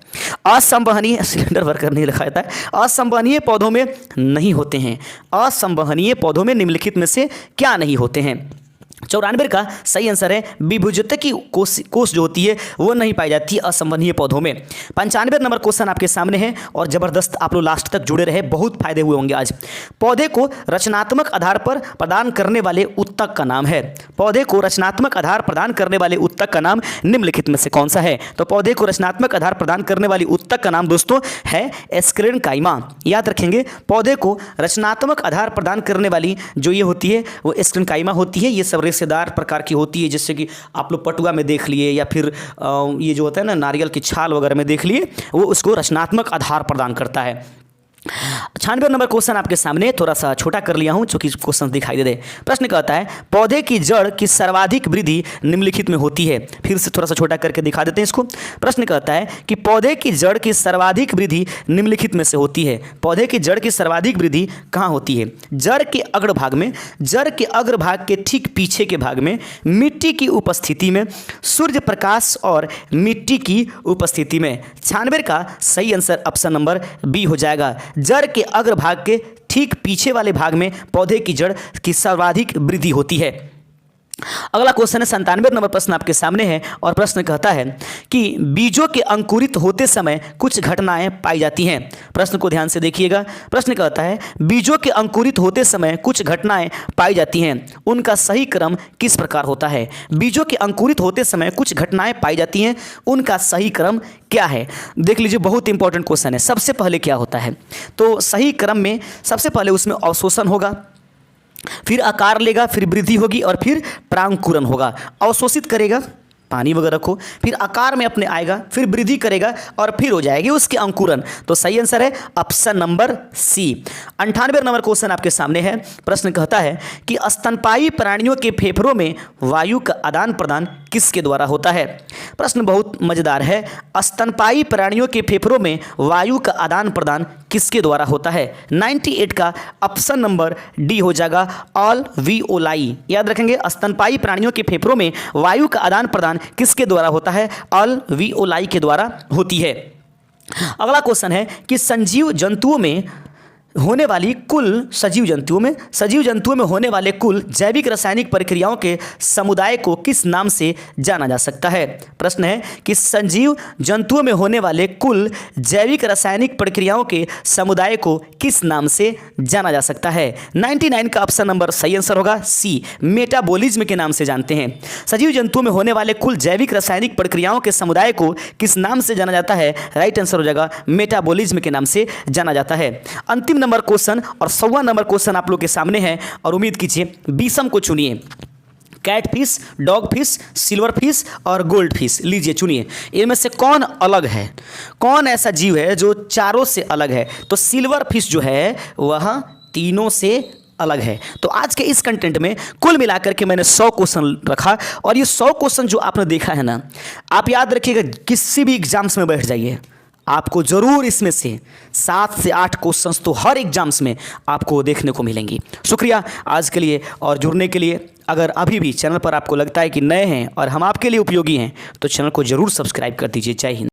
असंवहनीय सिलेंडर भर कर नहीं रखा होता है, असंवहनीय पौधों में नहीं होते हैं। असंवहनीय पौधों में निम्नलिखित में से क्या नहीं होते हैं? 94 का सही आंसर है विभुजता की कोष जो होती है वो नहीं पाई जाती है असंवहनीय पौधों में। 95 नंबर क्वेश्चन आपके सामने है और जबरदस्त आप लोग लास्ट तक जुड़े रहे, बहुत फायदे हुए होंगे आज। पौधे को रचनात्मक आधार पर प्रदान करने वाले उत्तक का नाम है। पौधे को रचनात्मक आधार प्रदान करने वाले उत्तक का नाम निम्नलिखित में से कौन सा है? तो पौधे को रचनात्मक आधार प्रदान करने वाली उत्तक का नाम दोस्तों है एस्क्लेरेनकाइमा। याद रखेंगे, पौधे को रचनात्मक आधार प्रदान करने वाली जो ये होती है वो एस्क्लेरेनकाइमा होती है। ये सब रेशेदार प्रकार की होती है, जैसे कि आप लोग पटुआ में देख लिए या फिर ये जो होता है ना नारियल की छाल वगैरह में देख लिए, वो उसको रचनात्मक आधार प्रदान करता है। 96 नंबर क्वेश्चन आपके सामने थोड़ा सा छोटा कर लिया हूं चूंकि क्वेश्चन दिखाई दे रहे। प्रश्न कहता है पौधे की जड़ की सर्वाधिक वृद्धि निम्नलिखित में होती है। फिर से थोड़ा सा छोटा करके दिखा देते हैं इसको। प्रश्न कहता है कि पौधे की जड़ की सर्वाधिक वृद्धि निम्नलिखित में से होती है। पौधे की जड़ की सर्वाधिक वृद्धि कहाँ होती है? जड़ के अग्रभाग में, जड़ के अग्रभाग के ठीक पीछे के भाग में, मिट्टी की उपस्थिति में, सूर्य प्रकाश और मिट्टी की उपस्थिति में। 96 का सही आंसर ऑप्शन नंबर बी हो जाएगा। जड़ के अग्रभाग के ठीक पीछे वाले भाग में पौधे की जड़ की सर्वाधिक वृद्धि होती है। अगला क्वेश्चन है 97 नंबर प्रश्न आपके सामने है और प्रश्न कहता है कि बीजों के अंकुरित होते समय कुछ घटनाएं पाई जाती हैं। प्रश्न को ध्यान से देखिएगा। प्रश्न कहता है बीजों के अंकुरित होते समय कुछ घटनाएं पाई जाती हैं, उनका सही क्रम किस प्रकार होता है? बीजों के अंकुरित होते समय कुछ घटनाएं पाई जाती हैं, उनका सही क्रम क्या है? देख लीजिए, बहुत इंपॉर्टेंट क्वेश्चन है। सबसे पहले क्या होता है? तो सही क्रम में सबसे पहले उसमें अवशोषण होगा, फिर आकार लेगा, फिर वृद्धि होगी और फिर परागंकुरण होगा। अवशोषित करेगा पानी वगैरह को, फिर आकार में अपने आएगा, फिर वृद्धि करेगा और फिर हो जाएगी उसके अंकुरन। तो सही आंसर है option number C. 98 number question आपके सामने है। प्रश्न कहता है कि स्तनपायी प्राणियों के फेफड़ों में वायु का आदान प्रदान किसके द्वारा होता है? प्रश्न बहुत मजेदार है। स्तनपायी प्राणियों के फेफड़ों में वायु का आदान प्रदान किसके द्वारा होता है? 98 का ऑप्शन नंबर डी हो जाएगा, अल्विओलाई। याद रखेंगे, स्तनपायी प्राणियों के फेफड़ों में वायु का आदान प्रदान किसके द्वारा होता है? अल्विओलाई के द्वारा होती है। अगला क्वेश्चन है कि सजीव जंतुओं में होने वाली कुल सजीव जंतुओं में होने वाले कुल जैविक रासायनिक प्रक्रियाओं के समुदाय को किस नाम से जाना जा सकता है। प्रश्न है कि सजीव जंतुओं में होने वाले कुल जैविक रासायनिक प्रक्रियाओं के समुदाय को किस नाम से जाना जा सकता है। 99 का ऑप्शन नंबर सही आंसर होगा सी, मेटाबॉलिज्म के नाम से जानते हैं। सजीव जंतुओं में होने वाले कुल जैविक रासायनिक प्रक्रियाओं के समुदाय को किस नाम से जाना जाता है। राइट आंसर हो जाएगा मेटाबॉलिज्म के नाम से जाना जाता है। अंतिम नंबर क्वेश्चन और 100वां नंबर क्वेश्चन आप लोग के सामने है और उम्मीद कीजिए 20 को चुनिए। Cat fish, dog fish, silver fish और गोल्ड फिश, लीजिए चुनिए, इनमें से कौन अलग है, कौन ऐसा जीव है जो चारों से अलग है। तो सिल्वर फिश जो है वह तीनों से अलग है। तो आज के इस कंटेंट में कुल मिलाकर के मैंने 100 क्वेश्चन रखा और ये 100 क्वेश्चन जो आपने देखा है ना, आप याद रखिएगा, किसी भी एग्जाम्स में बैठ जाइए, आपको ज़रूर इसमें से 7 से 8 क्वेश्चंस तो हर एग्जाम्स में आपको देखने को मिलेंगी। शुक्रिया आज के लिए और जुड़ने के लिए। अगर अभी भी चैनल पर आपको लगता है कि नए हैं और हम आपके लिए उपयोगी हैं तो चैनल को ज़रूर सब्सक्राइब कर दीजिए। जय हिंद।